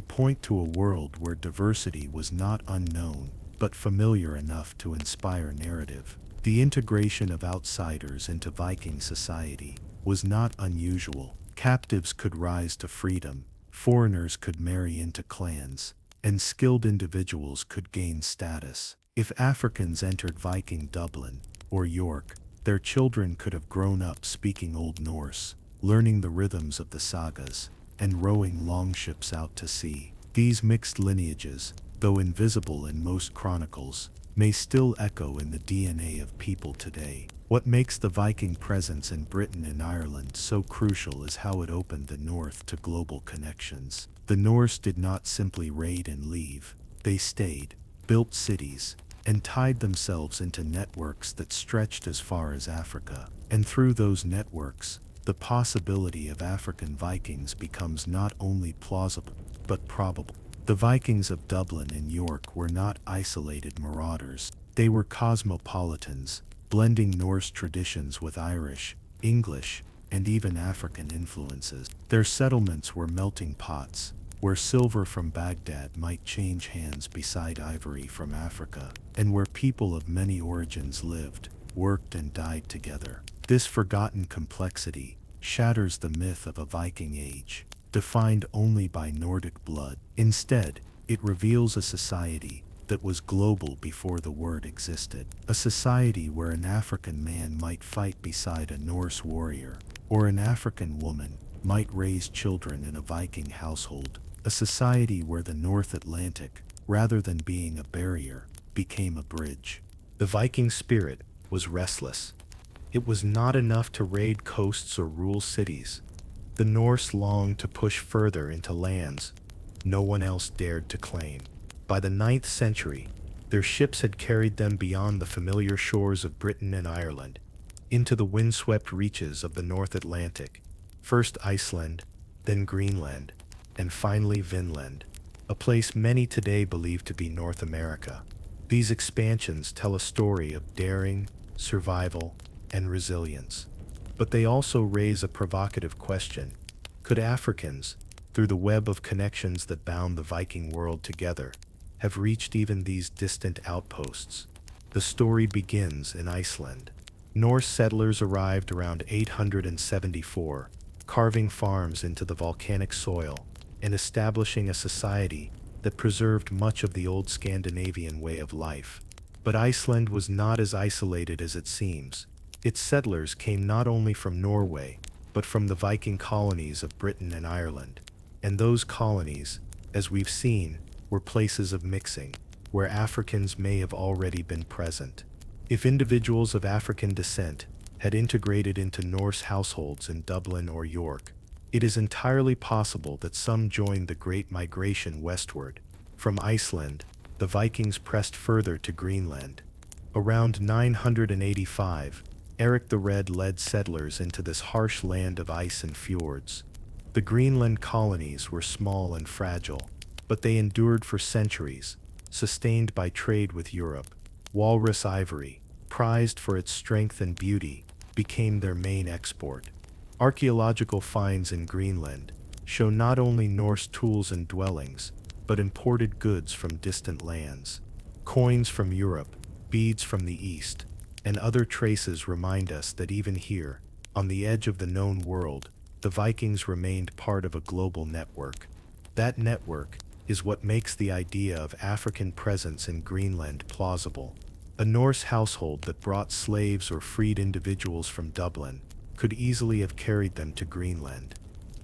point to a world where diversity was not unknown, but familiar enough to inspire narrative. The integration of outsiders into Viking society was not unusual. Captives could rise to freedom, foreigners could marry into clans, and skilled individuals could gain status. If Africans entered Viking Dublin or York, their children could have grown up speaking Old Norse, learning the rhythms of the sagas, and rowing longships out to sea. These mixed lineages, though invisible in most chronicles, may still echo in the DNA of people today. What makes the Viking presence in Britain and Ireland so crucial is how it opened the North to global connections. The Norse did not simply raid and leave. They stayed, built cities, and tied themselves into networks that stretched as far as Africa. And through those networks, the possibility of African Vikings becomes not only plausible, but probable. The Vikings of Dublin and York were not isolated marauders. They were cosmopolitans, blending Norse traditions with Irish, English, and even African influences. Their settlements were melting pots, where silver from Baghdad might change hands beside ivory from Africa, and where people of many origins lived, worked, and died together. This forgotten complexity shatters the myth of a Viking Age, defined only by Nordic blood. Instead, it reveals a society that was global before the word existed. A society where an African man might fight beside a Norse warrior, or an African woman might raise children in a Viking household. A society where the North Atlantic, rather than being a barrier, became a bridge. The Viking spirit was restless. It was not enough to raid coasts or rule cities. The Norse longed to push further into lands no one else dared to claim. By the 9th century, their ships had carried them beyond the familiar shores of Britain and Ireland, into the windswept reaches of the North Atlantic, first Iceland, then Greenland, and finally Vinland, a place many today believe to be North America. These expansions tell a story of daring, survival, and resilience. But they also raise a provocative question. Could Africans, through the web of connections that bound the Viking world together, have reached even these distant outposts? The story begins in Iceland. Norse settlers arrived around 874, carving farms into the volcanic soil and establishing a society that preserved much of the old Scandinavian way of life. But Iceland was not as isolated as it seems. Its settlers came not only from Norway, but from the Viking colonies of Britain and Ireland. And those colonies, as we've seen, were places of mixing, where Africans may have already been present. If individuals of African descent had integrated into Norse households in Dublin or York, it is entirely possible that some joined the Great Migration westward. From Iceland, the Vikings pressed further to Greenland. Around 985, Eric the Red led settlers into this harsh land of ice and fjords. The Greenland colonies were small and fragile, but they endured for centuries, sustained by trade with Europe. Walrus ivory, prized for its strength and beauty, became their main export. Archaeological finds in Greenland show not only Norse tools and dwellings, but imported goods from distant lands. Coins from Europe, beads from the East, and other traces remind us that even here, on the edge of the known world, the Vikings remained part of a global network. That network is what makes the idea of African presence in Greenland plausible. A Norse household that brought slaves or freed individuals from Dublin could easily have carried them to Greenland.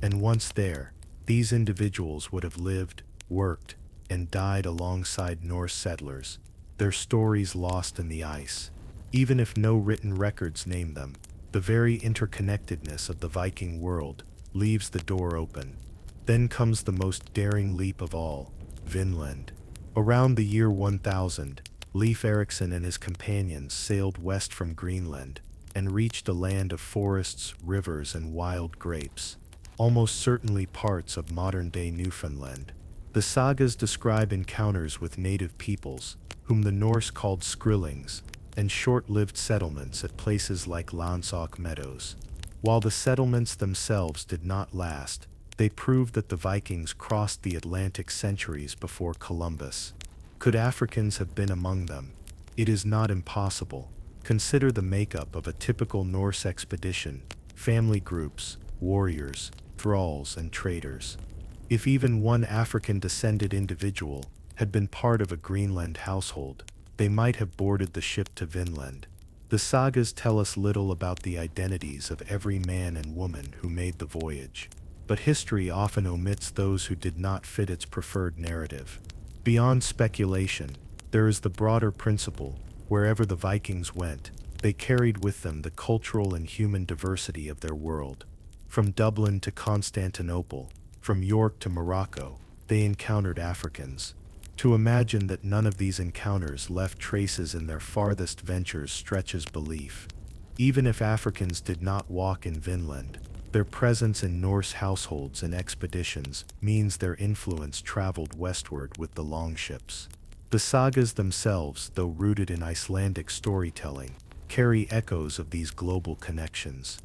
And once there, these individuals would have lived, worked, and died alongside Norse settlers, their stories lost in the ice. Even if no written records name them, the very interconnectedness of the Viking world leaves the door open. Then comes the most daring leap of all, Vinland. Around the year 1000, Leif Erikson and his companions sailed west from Greenland and reached a land of forests, rivers, and wild grapes, almost certainly parts of modern-day Newfoundland. The sagas describe encounters with native peoples, whom the Norse called Skrillings, and short-lived settlements at places like Lansauk Meadows. While the settlements themselves did not last, they proved that the Vikings crossed the Atlantic centuries before Columbus. Could Africans have been among them? It is not impossible. Consider the makeup of a typical Norse expedition. family groups, warriors, thralls, and traders. If even one African-descended individual had been part of a Greenland household, they might have boarded the ship to Vinland. The sagas tell us little about the identities of every man and woman who made the voyage, but history often omits those who did not fit its preferred narrative. Beyond speculation, there is the broader principle: wherever the Vikings went, they carried with them the cultural and human diversity of their world. From Dublin to Constantinople, from York to Morocco, they encountered Africans. To imagine that none of these encounters left traces in their farthest ventures stretches belief. Even if Africans did not walk in Vinland, their presence in Norse households and expeditions means their influence traveled westward with the longships. The sagas themselves, though rooted in Icelandic storytelling, carry echoes of these global connections.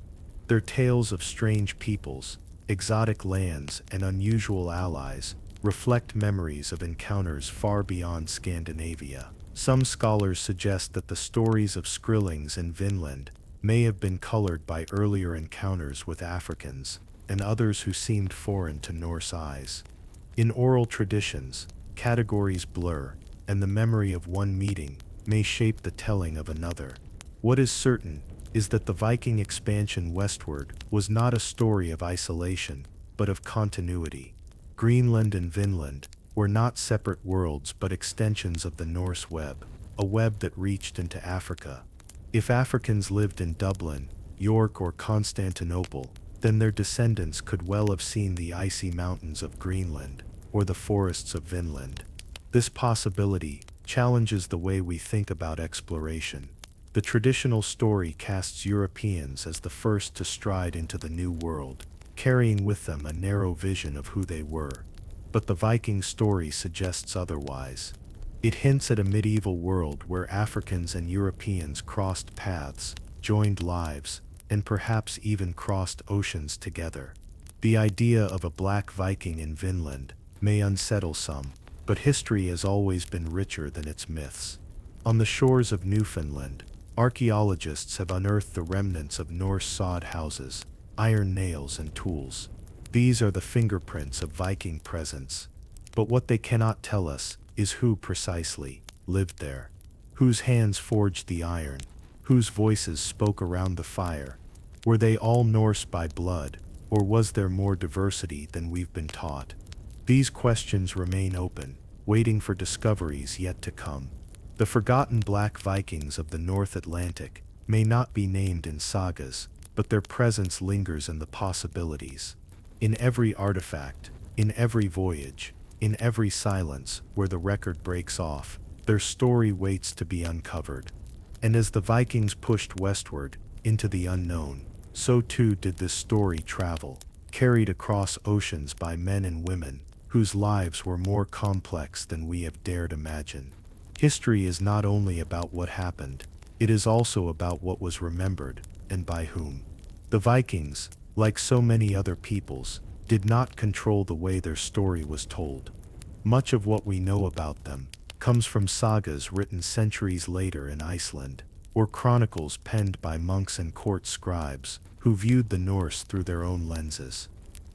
Their tales of strange peoples, exotic lands, and unusual allies reflect memories of encounters far beyond Scandinavia. Some scholars suggest that the stories of Skrillings in Vinland may have been colored by earlier encounters with Africans, and others who seemed foreign to Norse eyes. In oral traditions, categories blur, and the memory of one meeting may shape the telling of another. What is certain is that the Viking expansion westward was not a story of isolation, but of continuity. Greenland and Vinland were not separate worlds but extensions of the Norse web, a web that reached into Africa. If Africans lived in Dublin, York, or Constantinople, then their descendants could well have seen the icy mountains of Greenland, or the forests of Vinland. This possibility challenges the way we think about exploration. The traditional story casts Europeans as the first to stride into the New World, carrying with them a narrow vision of who they were. But the Viking story suggests otherwise. It hints at a medieval world where Africans and Europeans crossed paths, joined lives, and perhaps even crossed oceans together. The idea of a black Viking in Vinland may unsettle some, but history has always been richer than its myths. On the shores of Newfoundland, archaeologists have unearthed the remnants of Norse sod houses, iron nails, and tools. These are the fingerprints of Viking presence. But what they cannot tell us is who precisely lived there, whose hands forged the iron, whose voices spoke around the fire. Were they all Norse by blood, or was there more diversity than we've been taught? These questions remain open, waiting for discoveries yet to come. The forgotten Black Vikings of the North Atlantic may not be named in sagas, but their presence lingers in the possibilities. In every artifact, in every voyage, in every silence where the record breaks off, their story waits to be uncovered. And as the Vikings pushed westward, into the unknown, so too did this story travel, carried across oceans by men and women whose lives were more complex than we have dared imagine. History is not only about what happened, it is also about what was remembered, and by whom. The Vikings, like so many other peoples, did not control the way their story was told. Much of what we know about them comes from sagas written centuries later in Iceland, or chronicles penned by monks and court scribes who viewed the Norse through their own lenses.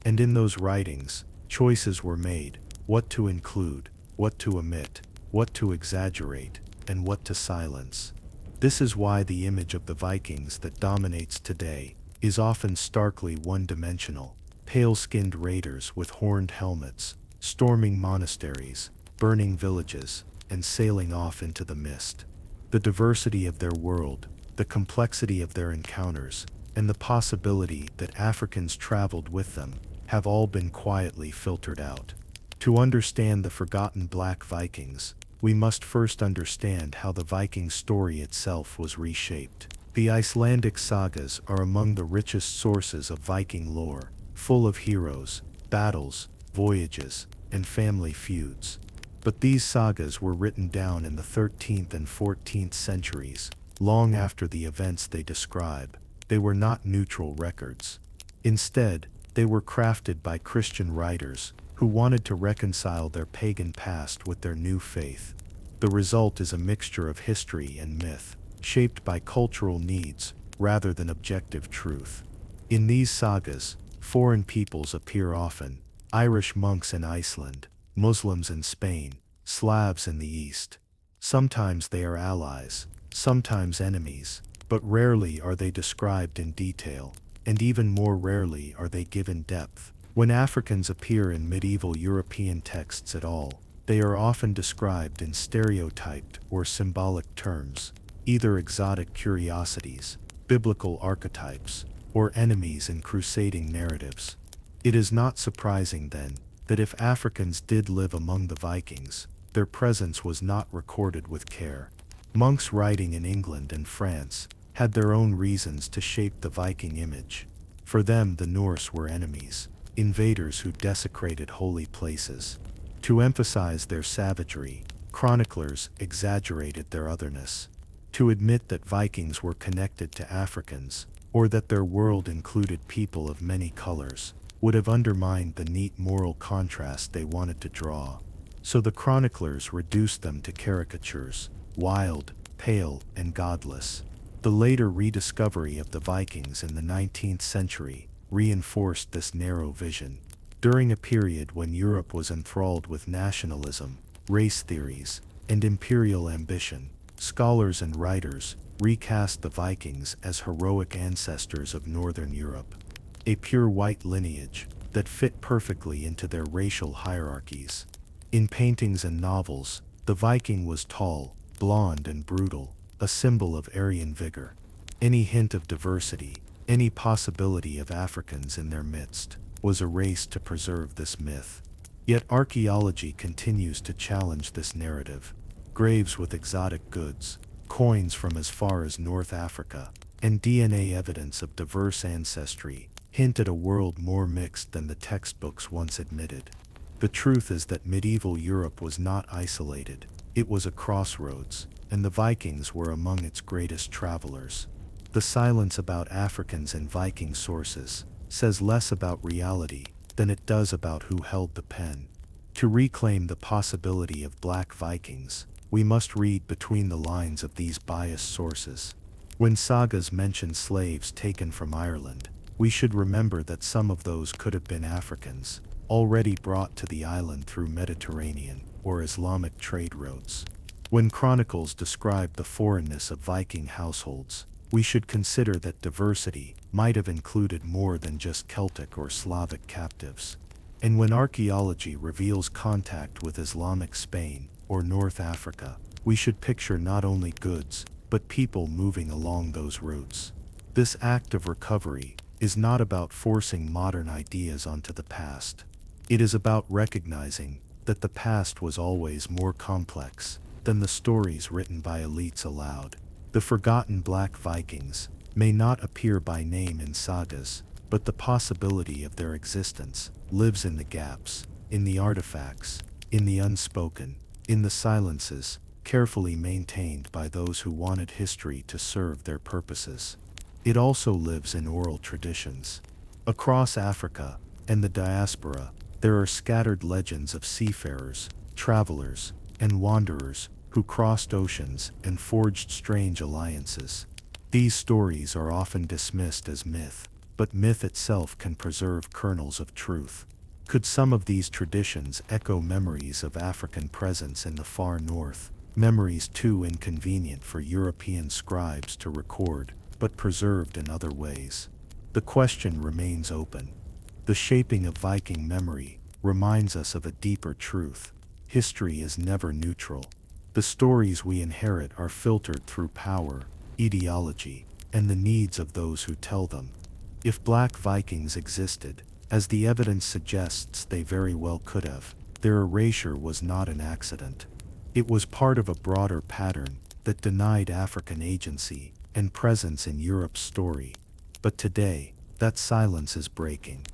And in those writings, choices were made: what to include, what to omit, what to exaggerate, and what to silence. This is why the image of the Vikings that dominates today is often starkly one-dimensional: pale-skinned raiders with horned helmets, storming monasteries, burning villages, and sailing off into the mist. The diversity of their world, the complexity of their encounters, and the possibility that Africans traveled with them have all been quietly filtered out. To understand the forgotten Black Vikings, we must first understand how the Viking story itself was reshaped. The Icelandic sagas are among the richest sources of Viking lore, full of heroes, battles, voyages, and family feuds. But these sagas were written down in the 13th and 14th centuries, long after the events they describe. They were not neutral records. Instead, they were crafted by Christian writers who wanted to reconcile their pagan past with their new faith. The result is a mixture of history and myth, shaped by cultural needs rather than objective truth. In these sagas, foreign peoples appear often: Irish monks in Iceland, Muslims in Spain, Slavs in the East. Sometimes they are allies, sometimes enemies, but rarely are they described in detail, and even more rarely are they given depth. When Africans appear in medieval European texts at all, they are often described in stereotyped or symbolic terms, either exotic curiosities, biblical archetypes, or enemies in crusading narratives. It is not surprising, then, that if Africans did live among the Vikings, their presence was not recorded with care. Monks writing in England and France had their own reasons to shape the Viking image. For them, the Norse were enemies, invaders who desecrated holy places. To emphasize their savagery, chroniclers exaggerated their otherness. To admit that Vikings were connected to Africans, or that their world included people of many colors, would have undermined the neat moral contrast they wanted to draw. So the chroniclers reduced them to caricatures: wild, pale, and godless. The later rediscovery of the Vikings in the 19th century reinforced this narrow vision. During a period when Europe was enthralled with nationalism, race theories, and imperial ambition, scholars and writers recast the Vikings as heroic ancestors of Northern Europe, a pure white lineage that fit perfectly into their racial hierarchies. In paintings and novels, the Viking was tall, blonde, and brutal, a symbol of Aryan vigor. Any hint of diversity, any possibility of Africans in their midst, was erased to preserve this myth. Yet archaeology continues to challenge this narrative. Graves with exotic goods, coins from as far as North Africa, and DNA evidence of diverse ancestry hint at a world more mixed than the textbooks once admitted. The truth is that medieval Europe was not isolated, it was a crossroads, and the Vikings were among its greatest travelers. The silence about Africans in Viking sources says less about reality than it does about who held the pen. To reclaim the possibility of black Vikings, we must read between the lines of these biased sources. When sagas mention slaves taken from Ireland, we should remember that some of those could have been Africans, already brought to the island through Mediterranean or Islamic trade routes. When chronicles describe the foreignness of Viking households, we should consider that diversity might have included more than just Celtic or Slavic captives. And when archaeology reveals contact with Islamic Spain or North Africa, we should picture not only goods, but people moving along those routes. This act of recovery is not about forcing modern ideas onto the past. It is about recognizing that the past was always more complex than the stories written by elites aloud. The forgotten black Vikings may not appear by name in sagas, but the possibility of their existence lives in the gaps, in the artifacts, in the unspoken, in the silences, carefully maintained by those who wanted history to serve their purposes. It also lives in oral traditions. Across Africa and the diaspora, there are scattered legends of seafarers, travelers, and wanderers who crossed oceans and forged strange alliances. These stories are often dismissed as myth, but myth itself can preserve kernels of truth. Could some of these traditions echo memories of African presence in the far north, memories too inconvenient for European scribes to record, but preserved in other ways? The question remains open. The shaping of Viking memory reminds us of a deeper truth. History is never neutral. The stories we inherit are filtered through power, ideology, and the needs of those who tell them. If black Vikings existed, as the evidence suggests they very well could have, their erasure was not an accident. It was part of a broader pattern that denied African agency and presence in Europe's story. But today, that silence is breaking.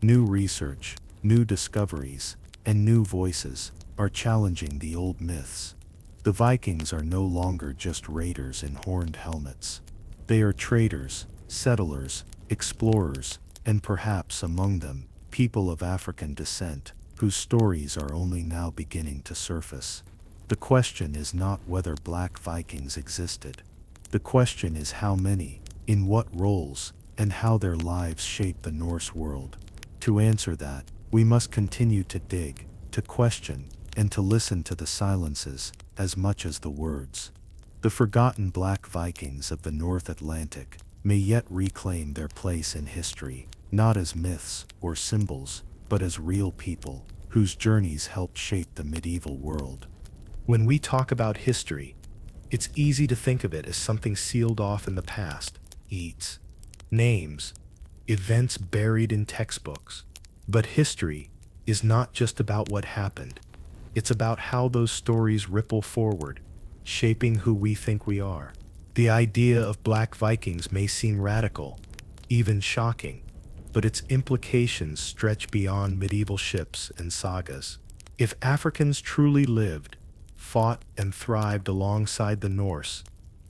New research, new discoveries, and new voices are challenging the old myths. The Vikings are no longer just raiders in horned helmets. They are traders, settlers, explorers, and perhaps among them, people of African descent, whose stories are only now beginning to surface. The question is not whether black Vikings existed. The question is how many, in what roles, and how their lives shaped the Norse world? To answer that, we must continue to dig, to question, and to listen to the silences as much as the words. The forgotten Black Vikings of the North Atlantic may yet reclaim their place in history, not as myths or symbols, but as real people whose journeys helped shape the medieval world. When we talk about history, it's easy to think of it as something sealed off in the past, eats, names, events buried in textbooks. But history is not just about what happened. It's about how those stories ripple forward, shaping who we think we are. The idea of Black Vikings may seem radical, even shocking, but its implications stretch beyond medieval ships and sagas. If Africans truly lived, fought, and thrived alongside the Norse,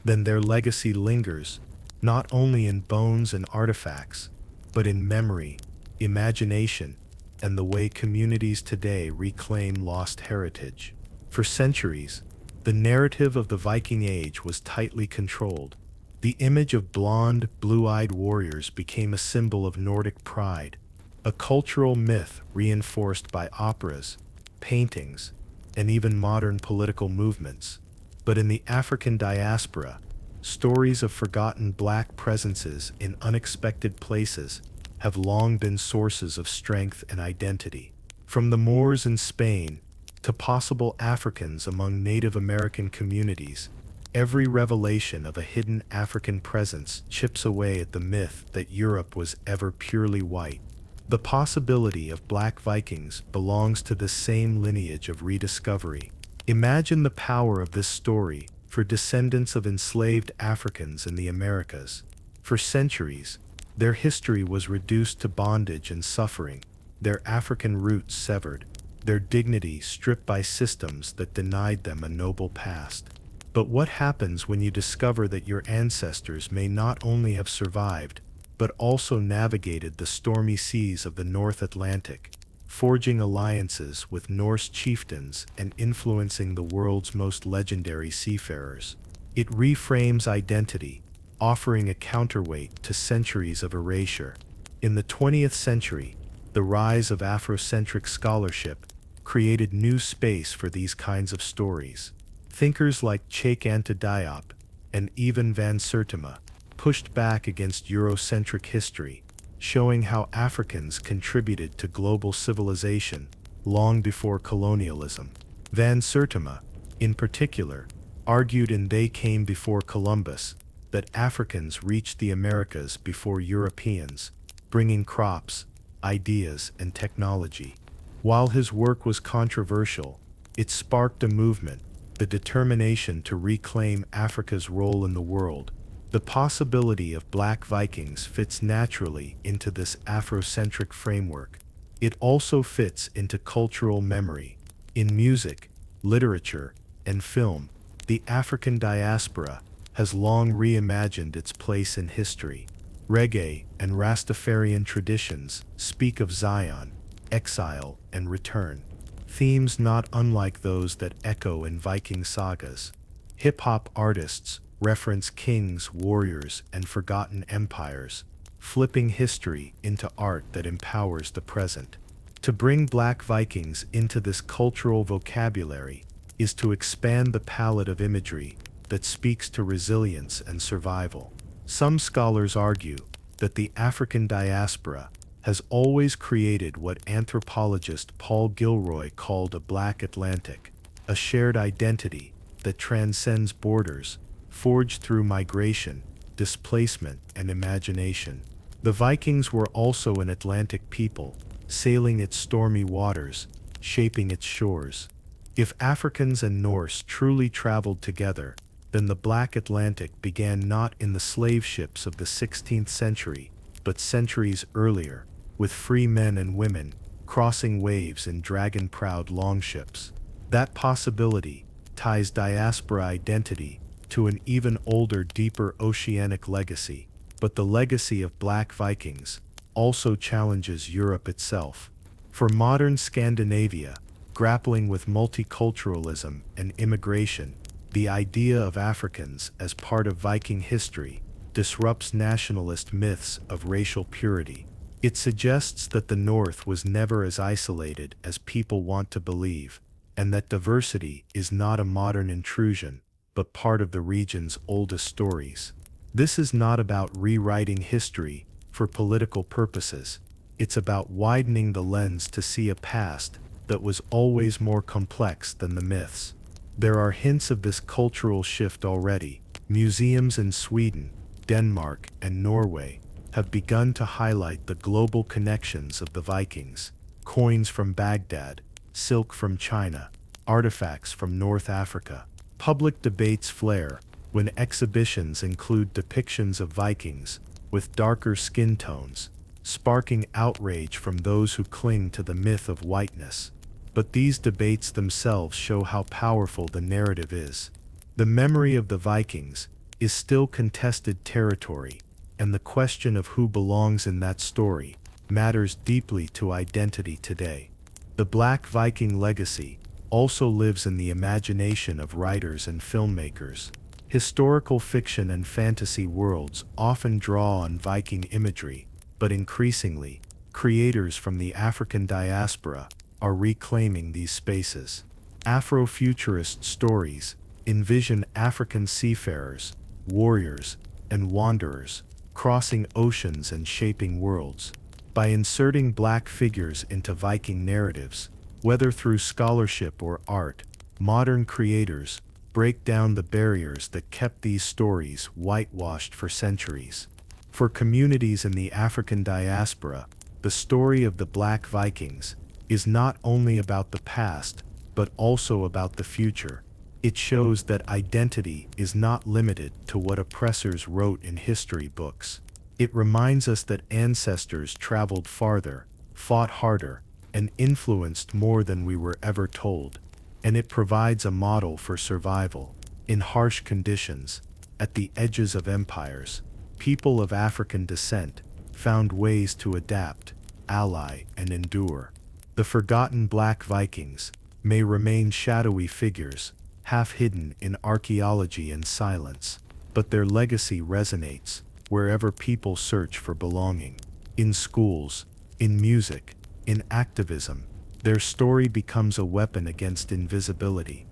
then their legacy lingers not only in bones and artifacts, but in memory, imagination, and the way communities today reclaim lost heritage. For centuries, the narrative of the Viking Age was tightly controlled. The image of blonde, blue-eyed warriors became a symbol of Nordic pride, a cultural myth reinforced by operas, paintings, and even modern political movements. But in the African diaspora, stories of forgotten Black presences in unexpected places have long been sources of strength and identity. From the Moors in Spain to possible Africans among Native American communities, every revelation of a hidden African presence chips away at the myth that Europe was ever purely white. The possibility of Black Vikings belongs to this same lineage of rediscovery. Imagine the power of this story for descendants of enslaved Africans in the Americas. For centuries, their history was reduced to bondage and suffering, their African roots severed, their dignity stripped by systems that denied them a noble past. But what happens when you discover that your ancestors may not only have survived, but also navigated the stormy seas of the North Atlantic, forging alliances with Norse chieftains and influencing the world's most legendary seafarers? It reframes identity, offering a counterweight to centuries of erasure. In the 20th century, the rise of Afrocentric scholarship created new space for these kinds of stories. Thinkers like Cheikh Anta Diop and Even van Sertima pushed back against Eurocentric history, showing how Africans contributed to global civilization long before colonialism. Van Sertima, in particular, argued in They Came Before Columbus that Africans reached the Americas before Europeans, bringing crops, ideas, and technology. While his work was controversial, it sparked a movement, the determination to reclaim Africa's role in the world. The possibility of Black Vikings fits naturally into this Afrocentric framework. It also fits into cultural memory. In music, literature, and film, the African diaspora has long reimagined its place in history. Reggae and Rastafarian traditions speak of Zion, exile, and return, themes not unlike those that echo in Viking sagas. Hip-hop artists reference kings, warriors, and forgotten empires, flipping history into art that empowers the present. To bring Black Vikings into this cultural vocabulary is to expand the palette of imagery that speaks to resilience and survival. Some scholars argue that the African diaspora has always created what anthropologist Paul Gilroy called a Black Atlantic, a shared identity that transcends borders, forged through migration, displacement, and imagination. The Vikings were also an Atlantic people, sailing its stormy waters, shaping its shores. If Africans and Norse truly traveled together, then the Black Atlantic began not in the slave ships of the 16th century, but centuries earlier, with free men and women crossing waves in dragon-prowed longships. That possibility ties diaspora identity to an even older, deeper oceanic legacy, but the legacy of Black Vikings also challenges Europe itself. For modern Scandinavia, grappling with multiculturalism and immigration, the idea of Africans as part of Viking history disrupts nationalist myths of racial purity. It suggests that the North was never as isolated as people want to believe, and that diversity is not a modern intrusion, but part of the region's oldest stories. This is not about rewriting history for political purposes. It's about widening the lens to see a past that was always more complex than the myths. There are hints of this cultural shift already. Museums in Sweden, Denmark, and Norway have begun to highlight the global connections of the Vikings. Coins from Baghdad, silk from China, artifacts from North Africa. Public debates flare when exhibitions include depictions of Vikings with darker skin tones, sparking outrage from those who cling to the myth of whiteness. But these debates themselves show how powerful the narrative is. The memory of the Vikings is still contested territory, and the question of who belongs in that story matters deeply to identity today. The Black Viking legacy also lives in the imagination of writers and filmmakers. Historical fiction and fantasy worlds often draw on Viking imagery, but increasingly, creators from the African diaspora are reclaiming these spaces. Afrofuturist stories envision African seafarers, warriors, and wanderers crossing oceans and shaping worlds. By inserting Black figures into Viking narratives, whether through scholarship or art, modern creators break down the barriers that kept these stories whitewashed for centuries. For communities in the African diaspora, the story of the Black Vikings is not only about the past, but also about the future. It shows that identity is not limited to what oppressors wrote in history books. It reminds us that ancestors traveled farther, fought harder, and influenced more than we were ever told. And it provides a model for survival. In harsh conditions, at the edges of empires, people of African descent found ways to adapt, ally, and endure. The forgotten Black Vikings may remain shadowy figures, half hidden in archaeology and silence, but their legacy resonates wherever people search for belonging. In schools, in music, in activism, their story becomes a weapon against invisibility.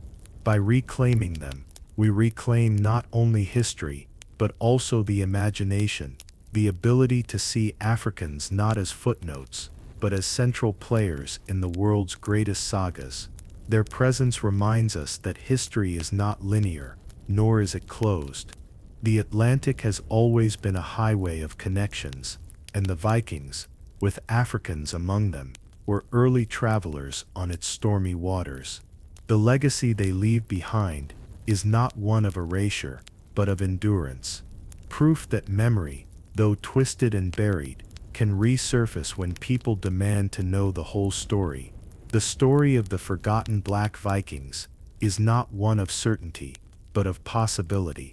By reclaiming them, we reclaim not only history, but also the imagination, the ability to see Africans not as footnotes, but as central players in the world's greatest sagas. Their presence reminds us that history is not linear, nor is it closed. The Atlantic has always been a highway of connections, and the Vikings, with Africans among them, were early travelers on its stormy waters. The legacy they leave behind is not one of erasure, but of endurance. Proof that memory, though twisted and buried, can resurface when people demand to know the whole story. The story of the forgotten Black Vikings is not one of certainty, but of possibility.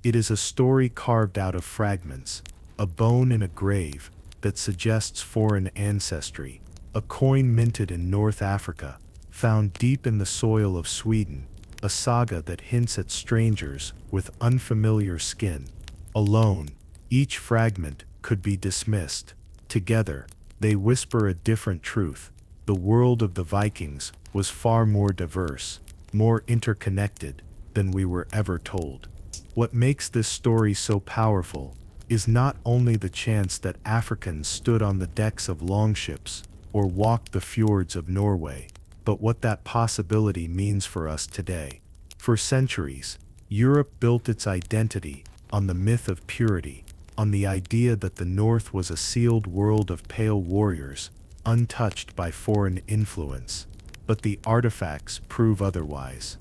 It is a story carved out of fragments, a bone in a grave that suggests foreign ancestry, a coin minted in North Africa, found deep in the soil of Sweden, a saga that hints at strangers with unfamiliar skin. Alone, each fragment could be dismissed. Together, they whisper a different truth. The world of the Vikings was far more diverse, more interconnected than we were ever told. What makes this story so powerful is not only the chance that Africans stood on the decks of longships or walked the fjords of Norway, but what that possibility means for us today. For centuries, Europe built its identity on the myth of purity, on the idea that the North was a sealed world of pale warriors, untouched by foreign influence. But the artifacts prove otherwise.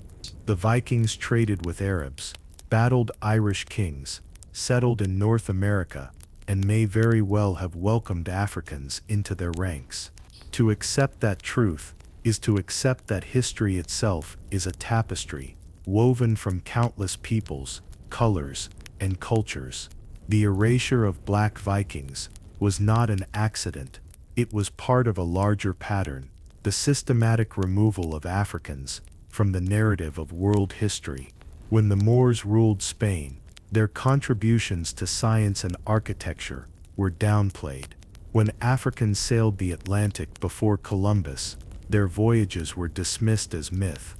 The Vikings traded with Arabs, battled Irish kings, settled in North America, and may very well have welcomed Africans into their ranks. To accept that truth is to accept that history itself is a tapestry, woven from countless peoples, colors, and cultures. The erasure of Black Vikings was not an accident, it was part of a larger pattern, the systematic removal of Africans from the narrative of world history. When the Moors ruled Spain, Their contributions to science and architecture were downplayed. When Africans sailed the Atlantic before Columbus, their voyages were dismissed as myth.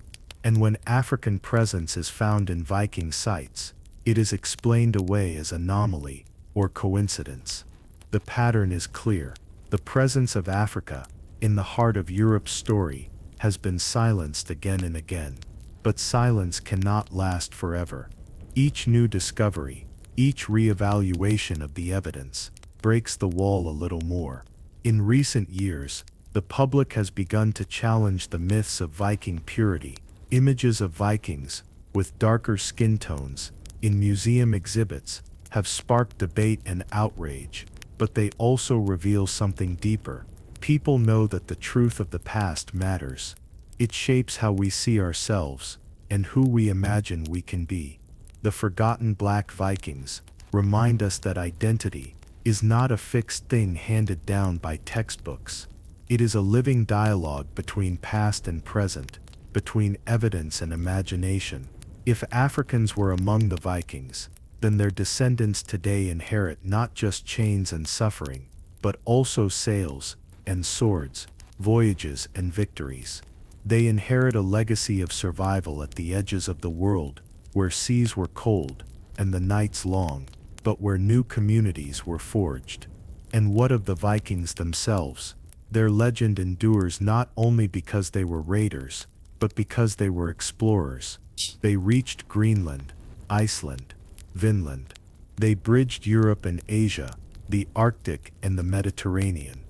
And when African presence is found in Viking sites, it is explained away as anomaly or coincidence. The pattern is clear. The presence of Africa, in the heart of Europe's story, has been silenced again and again. But silence cannot last forever. Each new discovery, each re-evaluation of the evidence, breaks the wall a little more. In recent years, the public has begun to challenge the myths of Viking purity. Images of Vikings, with darker skin tones, in museum exhibits, have sparked debate and outrage, but they also reveal something deeper. People know that the truth of the past matters. It shapes how we see ourselves, and who we imagine we can be. The forgotten Black Vikings remind us that identity is not a fixed thing handed down by textbooks. It is a living dialogue between past and present, between evidence and imagination. If Africans were among the Vikings, then their descendants today inherit not just chains and suffering, but also sails and swords, voyages and victories. They inherit a legacy of survival at the edges of the world, where seas were cold and the nights long, but where new communities were forged. And what of the Vikings themselves? Their legend endures not only because they were raiders, but because they were explorers. They reached Greenland, Iceland, Vinland. They bridged Europe and Asia, the Arctic and the Mediterranean.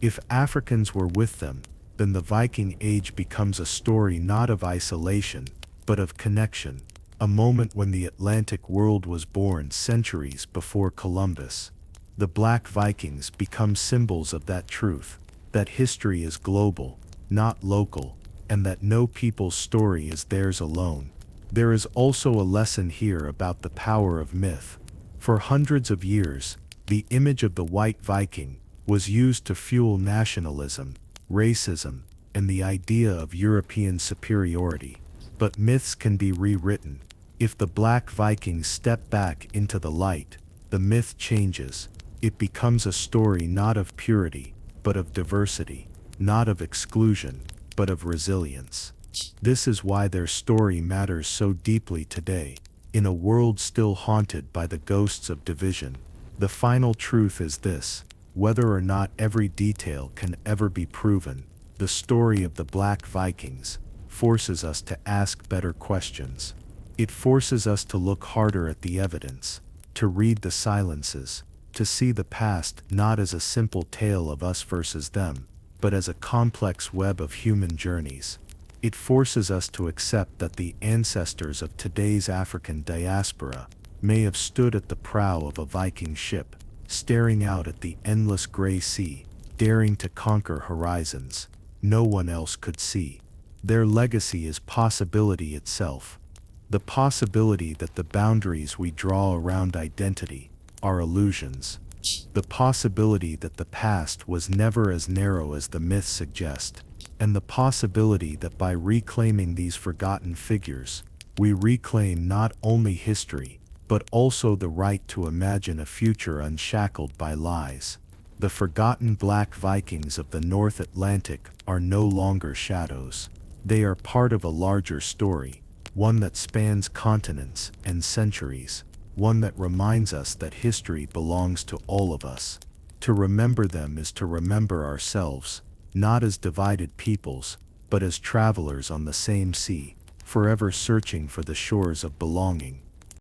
If Africans were with them, then the Viking Age becomes a story not of isolation, but of connection, a moment when the Atlantic world was born centuries before Columbus. The Black Vikings become symbols of that truth, that history is global, not local, and that no people's story is theirs alone. There is also a lesson here about the power of myth. For hundreds of years, the image of the White Viking was used to fuel nationalism, racism, and the idea of European superiority. But myths can be rewritten. If the Black Vikings step back into the light, the myth changes. It becomes a story not of purity, but of diversity, not of exclusion, but of resilience. This is why their story matters so deeply today, in a world still haunted by the ghosts of division. The final truth is this: whether or not every detail can ever be proven, the story of the Black Vikings forces us to ask better questions. It forces us to look harder at the evidence, to read the silences, to see the past not as a simple tale of us versus them, but as a complex web of human journeys. It forces us to accept that the ancestors of today's African diaspora may have stood at the prow of a Viking ship, staring out at the endless gray sea, daring to conquer horizons no one else could see. Their legacy is possibility itself. The possibility that the boundaries we draw around identity are illusions. The possibility that the past was never as narrow as the myths suggest. And the possibility that by reclaiming these forgotten figures, we reclaim not only history, but also the right to imagine a future unshackled by lies. The forgotten Black Vikings of the North Atlantic are no longer shadows. They are part of a larger story, one that spans continents and centuries, one that reminds us that history belongs to all of us. To remember them is to remember ourselves, not as divided peoples, but as travelers on the same sea, forever searching for the shores of belonging.